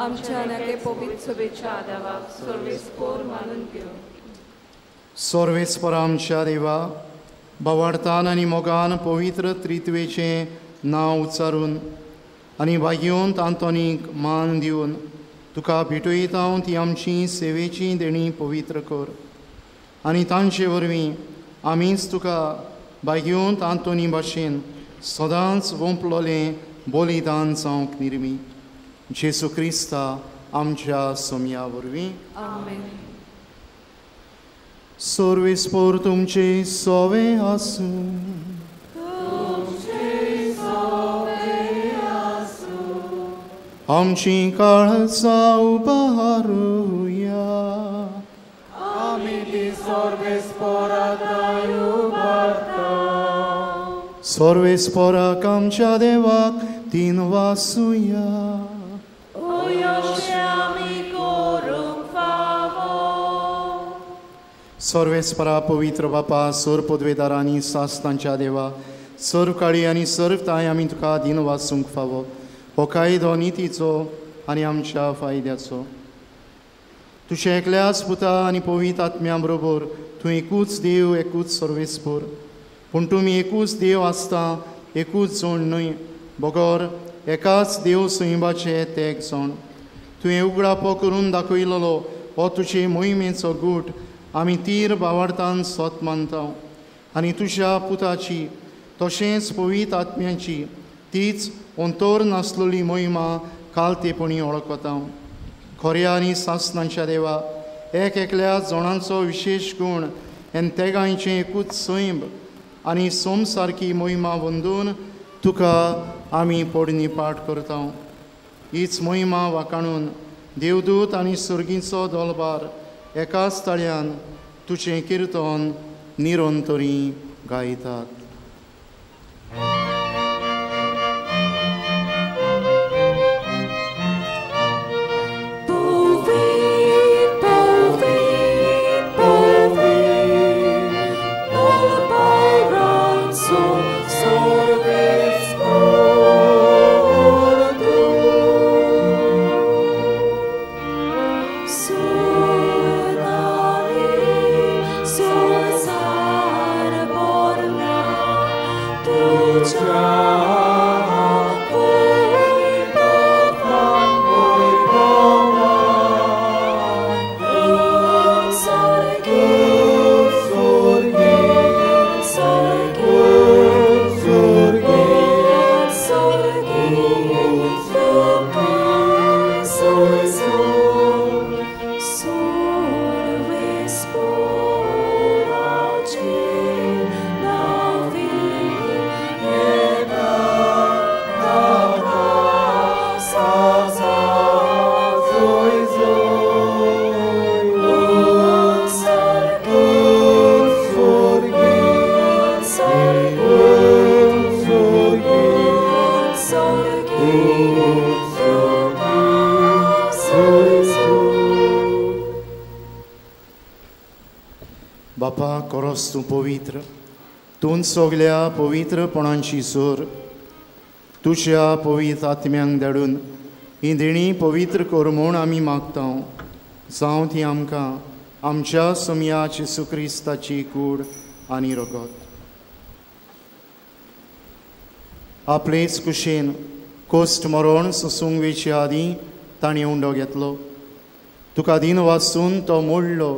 आमच्या नाके पवित्र सभेच्या आदाराक सर्वेस्पोर मानून घेवन. सर्वेस्पर आमच्या देवा, भावार्थान आनी मोगान पवित्र त्रित्वेचें नांव उच्चारून आनी भाग्योन तांतोनीक मान दिवन तुका भेटयता ती आमची सेवेची देणी पवित्र कर आनी तांचे वरवीं आमीच तुका बागेवन तांतोनी भाशेन सदांच वंपलोलें बलिदान जावंक निर्मी जेसू क्रिस्ता आमच्या सोम्या वरवीं आमेन. सर्वेस्पोर तुमचे सोवे आसूं. आमची काळजां उबारूया. सर्वेस्पोराक आमच्या देवाक तीन वासुया. सर्वेस्परा पवित्र बापा सर पदवेदारांनी सास्तांच्या देवा सर्व काळी आनी सर्व ताय आमी तुका दिन वाचूंक फावो हो कायदो नितीचो आनी आमच्या फायद्याचो. तुझे एकल्याच पुता आनी पवित्र आत्म्या बरोबर तूं एकूच देव एकूच सर्वेस्पर पूण तुमी एकूच देव आसता एकूच जोड न्हय बगोर एकाच देव सैबाचे ते एक जोड. तुवें उगडापो करून दाखयलोलो हो तुजे मोहिमेचो गूट आमी तीर बावार्थान सोत मानता आनी तुज्या पुताची तशेंच पवित्र आत्म्याची तीच अंतोर नासलेली मोहिमा कालतेपणी वळखता. खऱ्या आनी सासणांच्या देवा एक एकल्या जोडांचो विशेष गूण आनी तेगांयचें एकूच सैब आनी सोम सारकी मोहिमा वंदून तुका आमी पोडणी पाठ करता. हीच मोहिमा वाकाणून देवदूत आनी सर्गीचो दोलबार एकाच ताळ्यान तुजें किर्तन निरंतरी गायतात. बापा खरोच तूं पवित्र तूं सगल्या पवित्रपणांची सोर तुज्या पवित्र आत्म्यांक धाडून ही देणी पवित्र कर म्हूण आमी मागता. जावं ती आमकां आमच्या सोम्या जेसू क्रिस्ताची कूड आनी रगत. आपलेच कुशेन कोस्ट मरण सोसूंक वेचे आदीं ताणें उंडो घेतलो. तुका दिन वाचून तो मोडलो.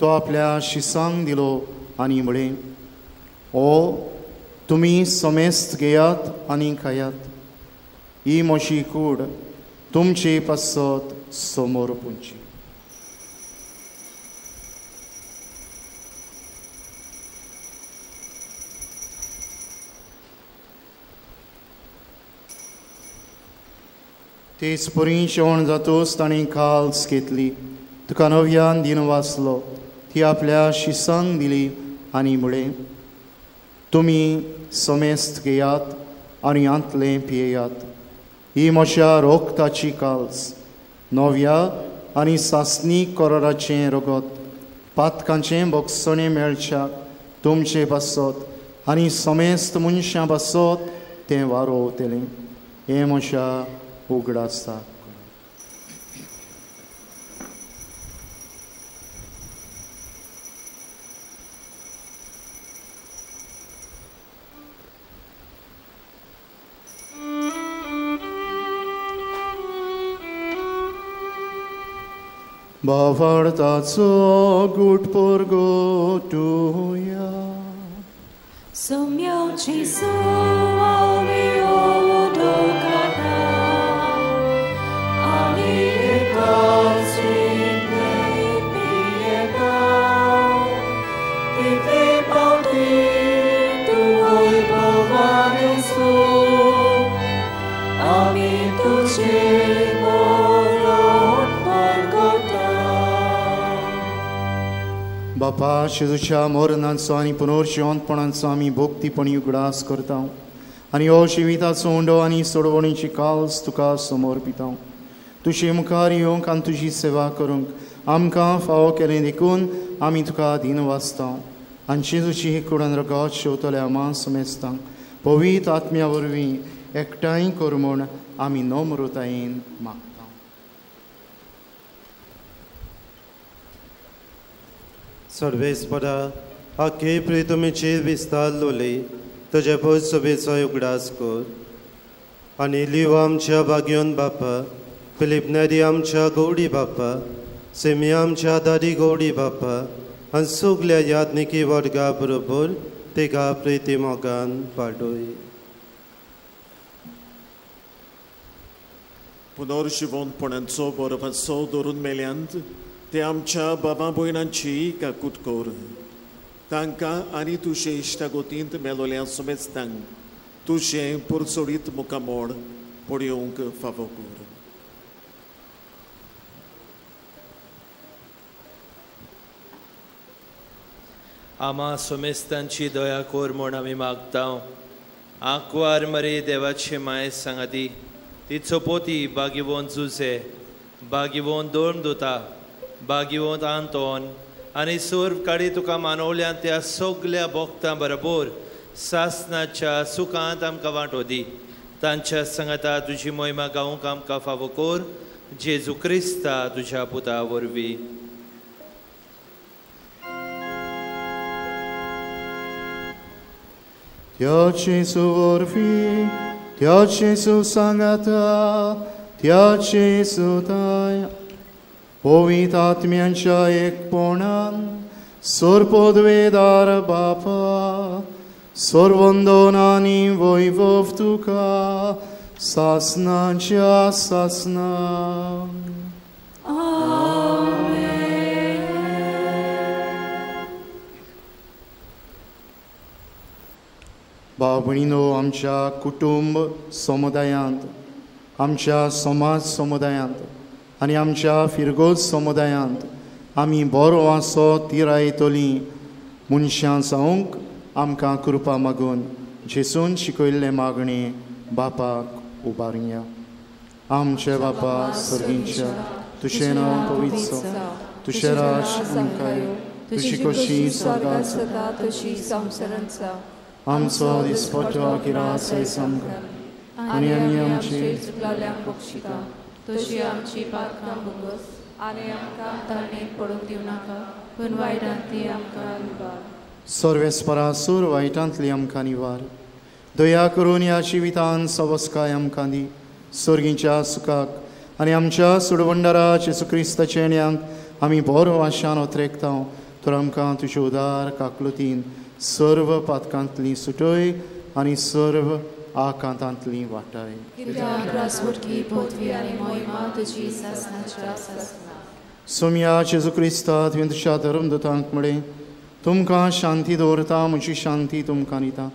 तो आपल्या शिसांक दिलो आनी म्हळें ओ तुमी समेस्त घेयात आनी खायात. ही म्हजी कूड तुमची पासत समोर पुंची. तेच परी जेवण जातोच ताणें काल्स घेतली. तुका नव्यान दिन वाचलो. ती आपल्या शिसांक दिली आनी म्हळें तुमी समेस्त घेयात आनी आंतलें पियेयात. ही म्हज्या रोगताची काल्स नव्या आनी सासणीक कोराराचें रगत पातकांचें बोगसणें मेळच्याक तुमचे पासत आनी समेस्त मनशां पासत तें वारोवतलें. हें म्हज्या उगडासाक. भावार्थाचो गुटपोरगो तुया Sommiał ci suavi odogata, ani ekasine piegao, pite pauti tu oi bavaresu, ami tuci molot porgota. बापा शिजूच्या मोरनांचो आनी पुनर्जिवंतपणांचो आमी भोक्तीपणी उगडास करता आनी हो जिविताचो उंडो आनी सोडवणीची काल्स तुका समर्पिता तुजे मुखार येवंक आनी तुजी सेवा करूंक आमकां फावो केलें देखून आमी तुका दिन वाचता आनी जेजूची ही कुडन रगत शेवतले आमा समेस्तां पवित्र आत्म्या वरवीं एकठांय कर म्हूण आमी नम्रतायेन मागता. सर्वेस्परा आख्खे प्रितुमेचेर विस्तारलोले तुजे पद सभेचो उगडास कर आनी लिव आमच्या भाग्योन बापा फिलिपनेरी आमच्या गौडी बापा सेमी आमच्या दारी गौडी बापा आनी सगल्या यादनिकी वर्गा बरोबर तेका प्रिती मोगान पाडोय. पुनर्जिवंतपणांचो बरोवपाचो धरून मेल्यांत ते आमच्या बाबा भयणांची काकूट कर तांकां आनी तुजे इश्टागोतींत मेलोल्या समेस्तांक तुजें पुरचोडीत मुखामोड पडयोवंक फावो कर. आमा समेस्तांची दया कोर म्हूण आमी मागता. आंकवार मरे देवाचे माय सांगाती तिचो पोती बागिवोन जुसे बागिवोन दोन दोता बागिवोन आंतोन आनी सर्व काडी तुका मानवल्यान त्या सगल्या भोगतां बरोबर सासनाच्या सुखांत आमकां वांटो दी. तांच्या सांगाता तुजी मोहिमा गावूंक आमकां फावो कर जेजू क्रिस्ता तुज्या पुता वरवीं. त्या Jesu वरवीं त्या Jesu सांगाता त्या Jesu दया पवित्र आत्म्यांच्या एकपणान सर्वपदवेदार बापा सर्वंदोन आनी वैभव तुका सासनाच्या सासना. भाव भयणीनो आमच्या कुटुंब समुदायांत आमच्या समाज समुदायांत आनी आमच्या फिरगोज समुदायांत आमी बरो वासो तिरायतली मनशां जावंक आमकां कृपा मागून जेसून शिकयल्ले मागणे बापाक उबारया. आमचे बापा सर्गींच्या तुजें नांव पवित्र तुजें राज आमकां येवं तुजी कशी स्वर्गांत सदा तशी संवसारांत जावं. आमचो दिसपटो गिरास आयज आमकां आनी आमी आमची चुकलाल्यांक बक्षिता तशी आमची पातकां भोगस आनी आमकां तारणेंत पडूंक दिवं नाका पूण वायटांतली आमकां निवार. सर्वेस्परासूर वायटांतली आमकां निवार. दया करून ह्या जिवितान सवस्काय आमकां दी सर्गीच्या सुखाक आनी आमच्या सुडवंडरा जेजू क्रिस्ताचे न्यांक आमी बरो आशान ओत्रेकता तर आमकां तुजे उदार काकलुतीन सर्व पातकांतली सुटय आनी सर्व आकांतांतली वाटाय. सोम्या जेजू क्रिस्ता तुवें तुज्या धर्मदूतांक म्हळें तुमकां शांती दवरता म्हजी शांती तुमकां दिता.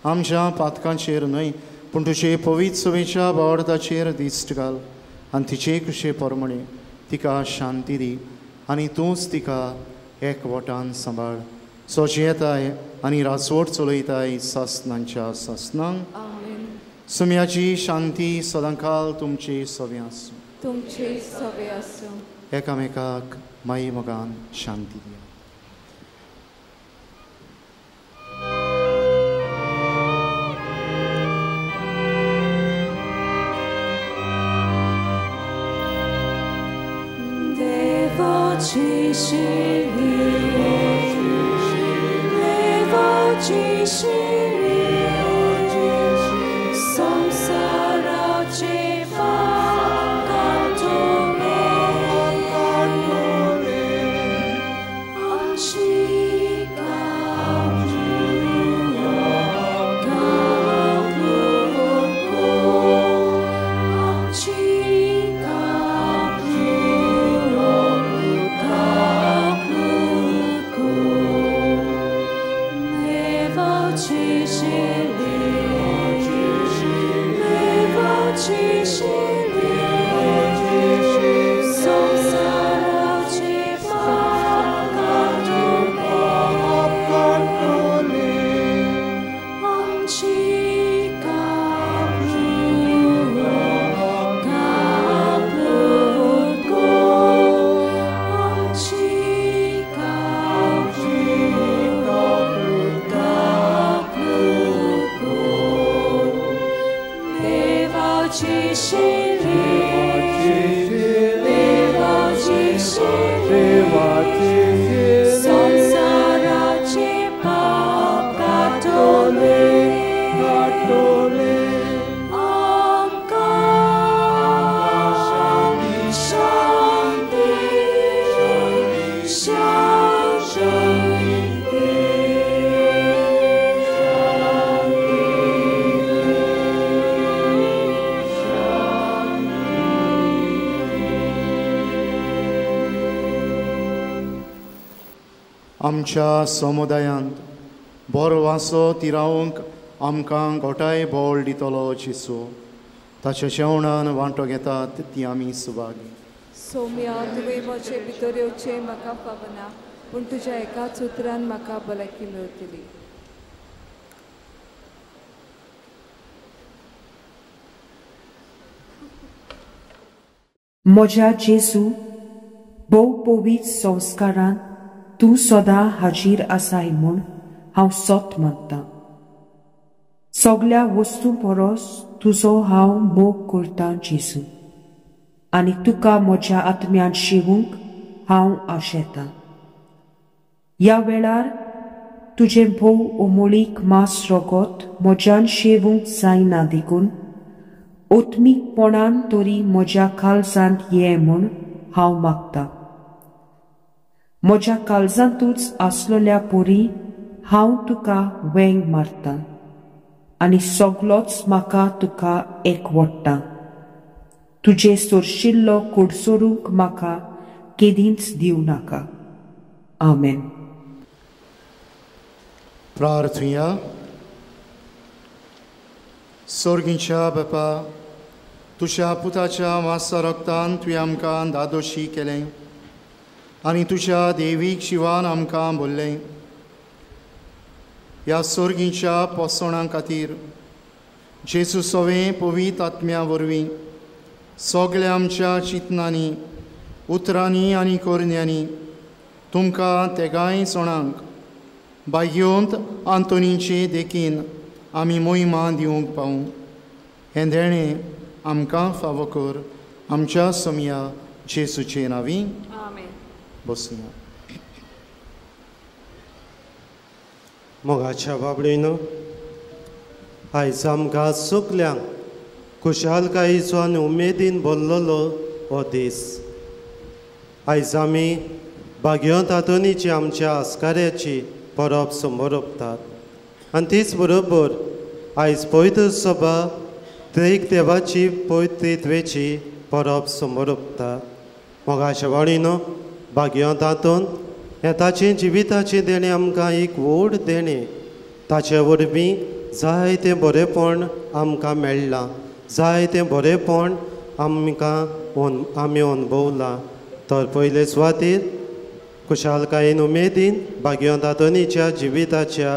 आमच्या पातकांचेर न्हय पूण तुजे पवित्र सवेच्या बावडताचेर दिश्ट घाल आनी तिचे कुशे परमणे तिका शांती दी आनी तूंच तिका एकवटान सांबाळ. सोजेताय आनी राजवट चलयताय सासनांच्या सासनांक. सुम्याची शांती सदांकाल तुमचे सवे आसूं. तुमचे सवे आसूं. एकामेकाक माई मोगान शांती दिया. Devoci Samsara Chiva Kanto Me आमच्या समुदायांत बरो वासो तिरावंक आमकां गोठाय बोल दितलो जेसू ताच्या जेवणान वांटो घेतात ती आमी सुभागी. सोम्या तुवें म्हजे भितर येवचें म्हाका फावना, पूण तुज्या एकाच उतरान म्हाका भलायकी मेळटली. म्हज्या जेजू, भोव पवित्र संस्कारान तूं सदां हाजीर आसाय म्हूण हांव सोत मागतां. सगळ्या वस्तू परस तुजो हांव मोग करतां जेजू, आनी तुका म्हज्या आत्म्यान शिवूंक हांव आशेतां. ह्या वेळार तुजें भोव अमोलीक मास रगत म्हज्यान शेवूंक जायना देखून ओत्मीकपणान तरी म्हज्या काळजांत ये म्हूण हांव मागतां. म्हज्या काळजांतूच आसलेल्या पोरी हांव तुका वेंग मारतां आनी सगळोच म्हाका तुका एकवडटा. तुजे सोरशिल्लो कोडसोरूंक म्हाका केदींच दिवं नाका. आमेन. प्रार्थुया. सोर्गीच्या बापा, तुज्या पुताच्या मासा रक्तान तुवें आमकां दादोशी केलें आनी तुज्या देवीक शिवान आमकां बोल्लें. ह्या सोर्गीच्या पोसोणा खातीर जेजू सवें पवित्र आत्म्या वरवीं सगळ्या आमच्या चिंतनांनी, उतरांनी आनी कोरण्यांनी तुमकां तेगाय सोणांक बाग्योंत आंतोनीचे देखीन आमी मोहिमा दिवंक पावूं. हें देणें आमकां फावो कर. आमच्या सोम्या जेजूचे नांवी. बसुया. मोगाच्या बाबडीनो, आयज आमकां सगल्यांक खुशालकायेचो आनी उमेदीन भरलेलो हो दीस. आयज आमी बाग्योंत आंतोनीची आमच्या आस्काऱ्याची परब संबोरतात आनी तीच बरोबर आयज पवित्र सभा त्रेक देवाची पवित्रेची परब संबोरता. मोगाच्या वाडीनो, बाग्योंत आंतोन हें ताचें जिविताचें देणें आमकां एक व्हड देणें. ताचे वरवीं जायतें बरेंपण आमकां मेळ्ळां, जायतें बरेंपण आमी अनुभवलां. तर पयले सुवातेर खुशालकायेन उमेदीन बाग्योंत आंतोनीच्या जिविताच्या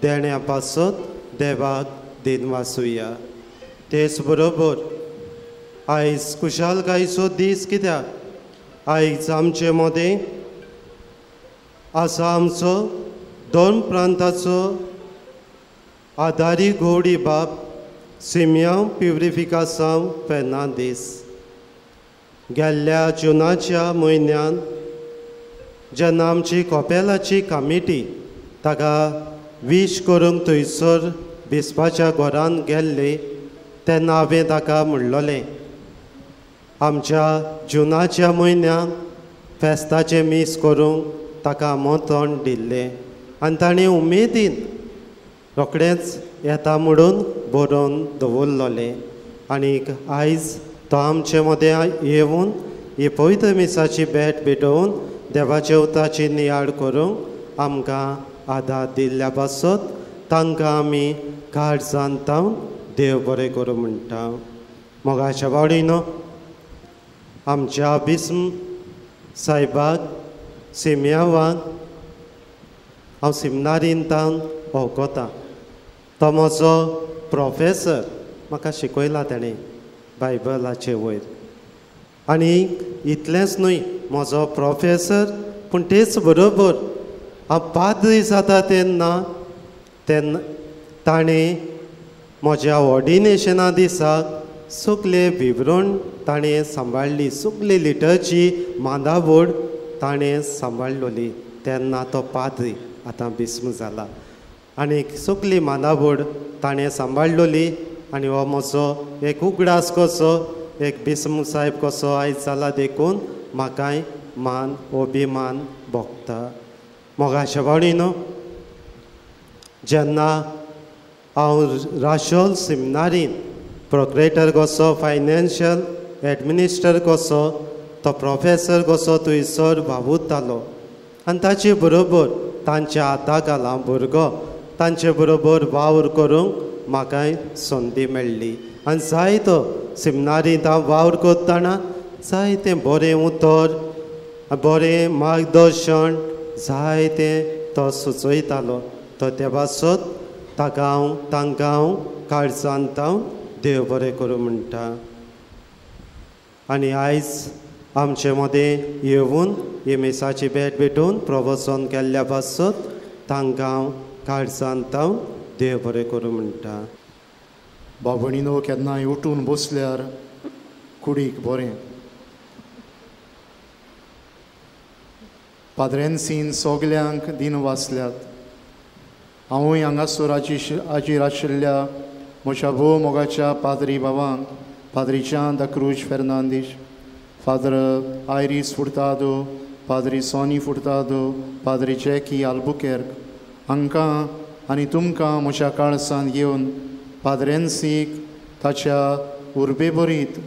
देण्या पासत देवाक दिन वाचुया. तेच बरोबर आयज खुशालकायेचो दीस कित्याक आयज आमचे मदें आसा आमचो दोन प्रांताचो आदारी घोवडी बाब सिमियांव प्युरिफिकासांव फेर्नांदीस. गेल्ल्या जुनाच्या म्हयन्यान जेन्ना आमची कोपेलाची कमिटी ताका विश करूंक थंयसर बिस्पाच्या घरान गेल्ले तेन्ना हांवें ताका म्हणलोलें आमच्या जुनाच्या म्हयन्याक फेस्ताचें मीस करूंक ताका आमंत्रण दिल्लें आनी ताणें उमेदीन रोखडेंच येता म्हणून बरोवन दवरलोलें. आनीक आयज तो आमचे मदें येवन ही पवित्र मिसाची भेट भेटोवन देवाच्या उताची नियाळ करूंक आमकां आदार दिल्ल्या पासत तांकां आमी काळजान तावन देव बरें करूं म्हणटा. मोगाच्या वाडीनो, आमच्या बिस्म सायबाक सिमियांवाक हांव सिमनारीन तावन भोंवकोतां. तो म्हजो प्रोफेसर म्हाका शिकयला ताणें बायबलाचे वयर. आनी इतलेंच न्हय, म्हजो प्रोफेसर पूण तेच बरोबर हांव पाद्री जाता तेन्ना ताणें म्हज्या ऑर्डिनेशना दिसाक सगळे विवरण ताणें सांबाळली, सगळी लिटरची मांदावड ताणें सांबाळलोली. तेन्ना तो पाद्री आतां बिस्म जाला आनी सगळी मांदावड ताणें सांबाळलोली. आनी हो म्हजो एक उगडास कसो, एक बिस्म साहेब कसो आयज जाला देखून म्हाकाय मान अभिमान भोगता. मोगाच्या वाडीनो, जेन्ना हांव राशोल सिमनारीन प्रोक्रेटर कसो, फायनान्शियल एडमिनिस्टर कसो, तो प्रोफेसर कसो थंयसर वावुरतालो आनी ताचे बरोबर तांच्या हाताक घाला भुरगो तांचे बरोबर वावर करूंक म्हाकाय संदी मेळ्ळी आनी जायतो सेमिनारींत हांव वावर करतना जायतें बरें उतर बरें मार्गदर्शन जायतें तो सुचयतालो तो देवासोत तांकां हांव काळजांत हांव देव बरें करूं म्हणटा आनी आयज आमचे मदें येवन येमेसाची भेट भेटून प्रवचन केल्ल्या पासत तांकां हांव काळजांत हांव देव बरें करूं म्हणटा बाबणीनो केन्नाय उठून बसल्यार कुडीक बरें पाद्रेंसीन सगल्यांक दिन वाचल्यात हांवूय हांगासर हाजीर आशिल्ल्या म्हज्या भोव मोगाच्या पाद्री भावांक पाद्री चांद क्रूज फेर्नांदीश फादर आयरीस फुर्तादो पाद्री सोनी फुर्तादो पाद्री जॅकी आल्बुकेर्क हांकां आनी तुमकां म्हज्या काळजांत घेवन पाद्रेंसीक ताच्या उर्बे बरीत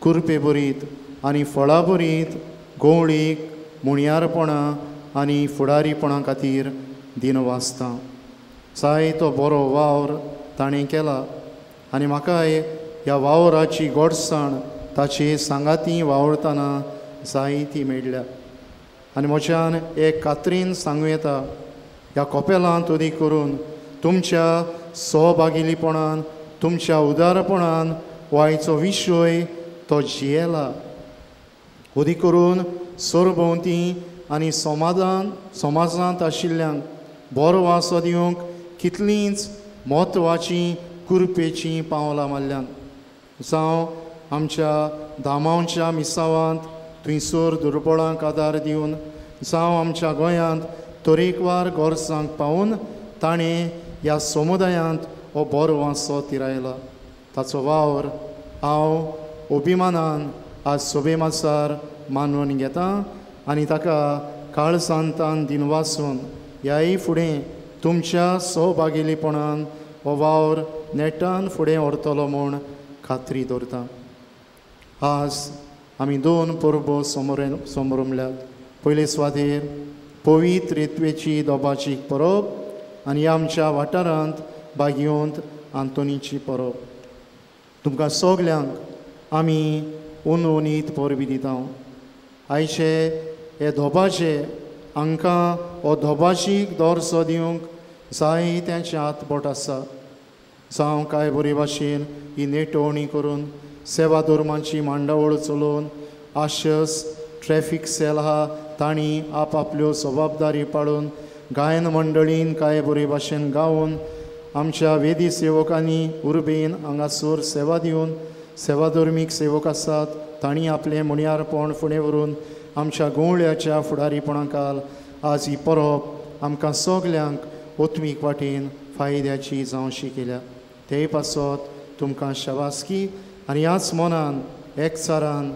कुर्पे बरीत आनी फळां बरीत गोवळीक मुणयारपणां आनी फुडारीपणां खातीर दिन वाचता जायतो बरो वावर ताणें केला आनी म्हाकाय ह्या वावराची गोडसाण ताची सांगाती वावरतना जायती मेळ्ळ्या आनी म्हज्यान एक खात्रीन सांगूं येता ह्या कोपेलांत उदी करून तुमच्या सहभागिलीपणान तुमच्या उदारपणान हो आयचो विशय तो जियेला उदी करून सरभोंवती आनी समाजांत आशिल्ल्यांक बरो वासो दिवंक कितलींच म्हत्वाची कुरपेची पावलां मारल्यांत जावं आमच्या धामांच्या मिसावांत थंयसर दुर्बळांक आदार दिवन जावं आमच्या गोंयांत तरेकवार गोरसांक पावून ताणें ह्या समुदायांत हो बरो वासो तिरायला ताचो वावर हांव अभिमानान आज सभे मासार मानून घेता आनी ताका काळजांतान दिन वाचून ह्याय फुडें तुमच्या सहभागिलीपणान हो वावर नेटान फुडें व्हरतलो म्हूण खात्री दवरता आज आमी दोन परबो समोरमल्यात पयले सुवातेर पवित्र रित्वेची दोबाची परब आनी आमच्या वाठारांत बागयोंत आंतोनीची परब तुमकां सगल्यांक आमी उनीत परबी दिता आयचे हे धोबाचे हांकां हो धोबाचीक दोरसो दिवंक जायत्यांचे हात बोट आसा जावं कांय बरे भाशेन ही नेटवणी करून सेवा धर्मांची मांडावळ चलोवन आशस ट्रॅफिक सेल आहा तांणी आपआपल्यो जबाबदारी पाळून गायन मंडळीन कांय बरे भाशेन गावन आमच्या वेदी सेवकांनी उर्बेन हांगासर सेवा दिवन सेवा धर्मीक सेवक आसात तांणी आपलें मुणयारपण फुडें व्हरून आमच्या गोवळ्याच्या फुडारीपणा काल आज ही परब आमकां सगल्यांक ओत्मीक वाटेन फायद्याची जावची केल्या तेय पासत तुमकां शाबासकी आनी ह्याच मनान एकचारान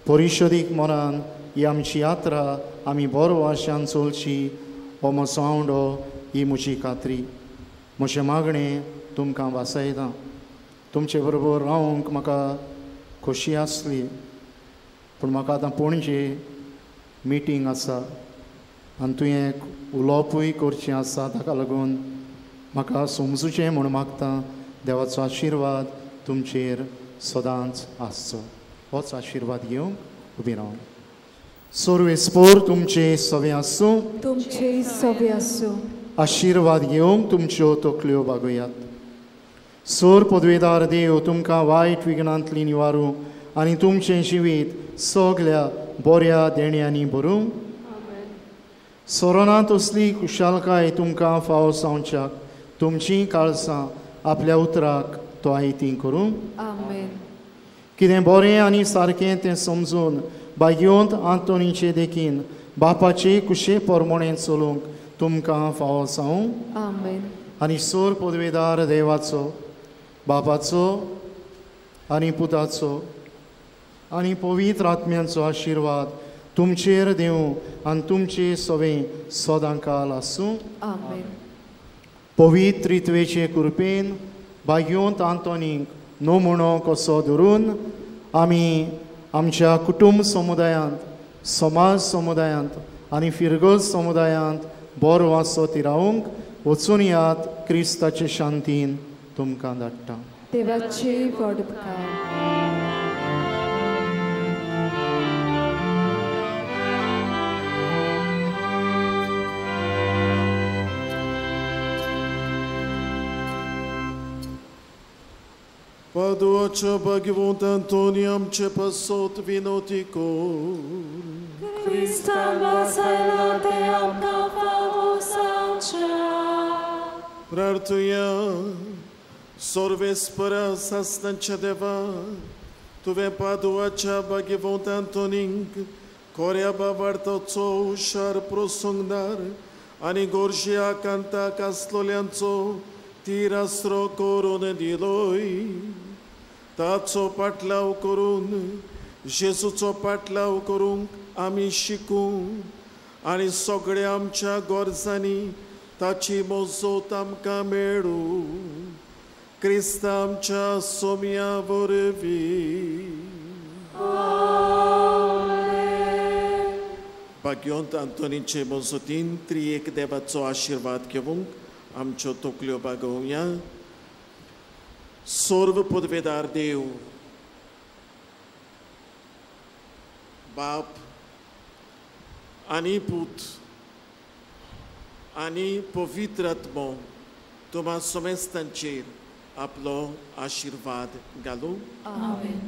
परिशदीक मनान ही आमची यात्रा आमी बरो आशान चलची हो म्हजो आवडो ही म्हजी खात्री म्हजें मागणें तुमकां वाचयतां तुमचे बरोबर रावंक म्हाका खोशी आसली पूण म्हाका आतां पणजे मिटींग आसा आनी तुवें उलोवपूय करचें आसा ताका लागून म्हाका समजुचें म्हूण मागता देवाचो आशिर्वाद तुमचेर सदांच आसचो होच आशिर्वाद घेवंक उबी रावन सर्वेस्पोर तुमचे सवे आसूं तुमचे सवे आसूं आशिर्वाद घेवंक तुमच्यो तकल्यो बागोयात सोर पदवेदार देव तुमकां वायट विघ्नांतली निवारूं आनी तुमचें जिवीत सगल्या बऱ्या देण्यांनी भरूं सोरोनांत असली कुशालकाय तुमकां फावो सावच्याक तुमचीं काळजां आपल्या उतराक तो आयती करूं आमेन कितें बरें आनी सारकें तें समजून बागयोंत आंतोनीचे देखीन बापाचे कुशे परमणें चलूंक तुमकां फावो सावूं आमेन आनी सोर पदवेदार देवाचो बापाचो आनी पुताचो आनी पवित्र आत्म्याचो आशिर्वाद तुमचेर देवं आनी तुमचे सवे सदां काल आसूं आमेन पवित्र रित्वेचे कृपेन बागयोंत आंतोनीक नमुनो कसो धरून आमी आमच्या कुटुंब समुदायांत समाज समुदायांत आनी फिरगोज समुदायांत बरो वासोती रावंक वचून यात क्रिस्ताचे शांतीन तुमकां धाडटा. देवाचे व्हड उपकार. Paduacea Bhagavant Antoniam ce pasot vinoticor. Christa vasala te amna favosancha. Prartuia sorves para sastancha deva. Tuve paduacea Bhagavant Antoning Corea bavarta co ușar prosongnar ani gorjia canta caslolianco tirastro corone diloi. ताचो पाटलाव करून जेजूचो पाटलाव करूंक आमी शिकूं आनी सगळ्या आमच्या गरजांनी ताची मजत आमकां मेळूं. क्रिस्त आमच्या सोम्या वरवीं. भाग्यवंत आंतोनीचे मजतीन त्रिएक देवाचो आशिर्वाद घेवंक आमच्यो तकल्यो बागोवया. सर्व पदवेदार देव, बाप आनी पूत आनी पवित्र आत्मो तुम्हा समेस्तांचेर आपलो आशिर्वाद घालूं. आमेन.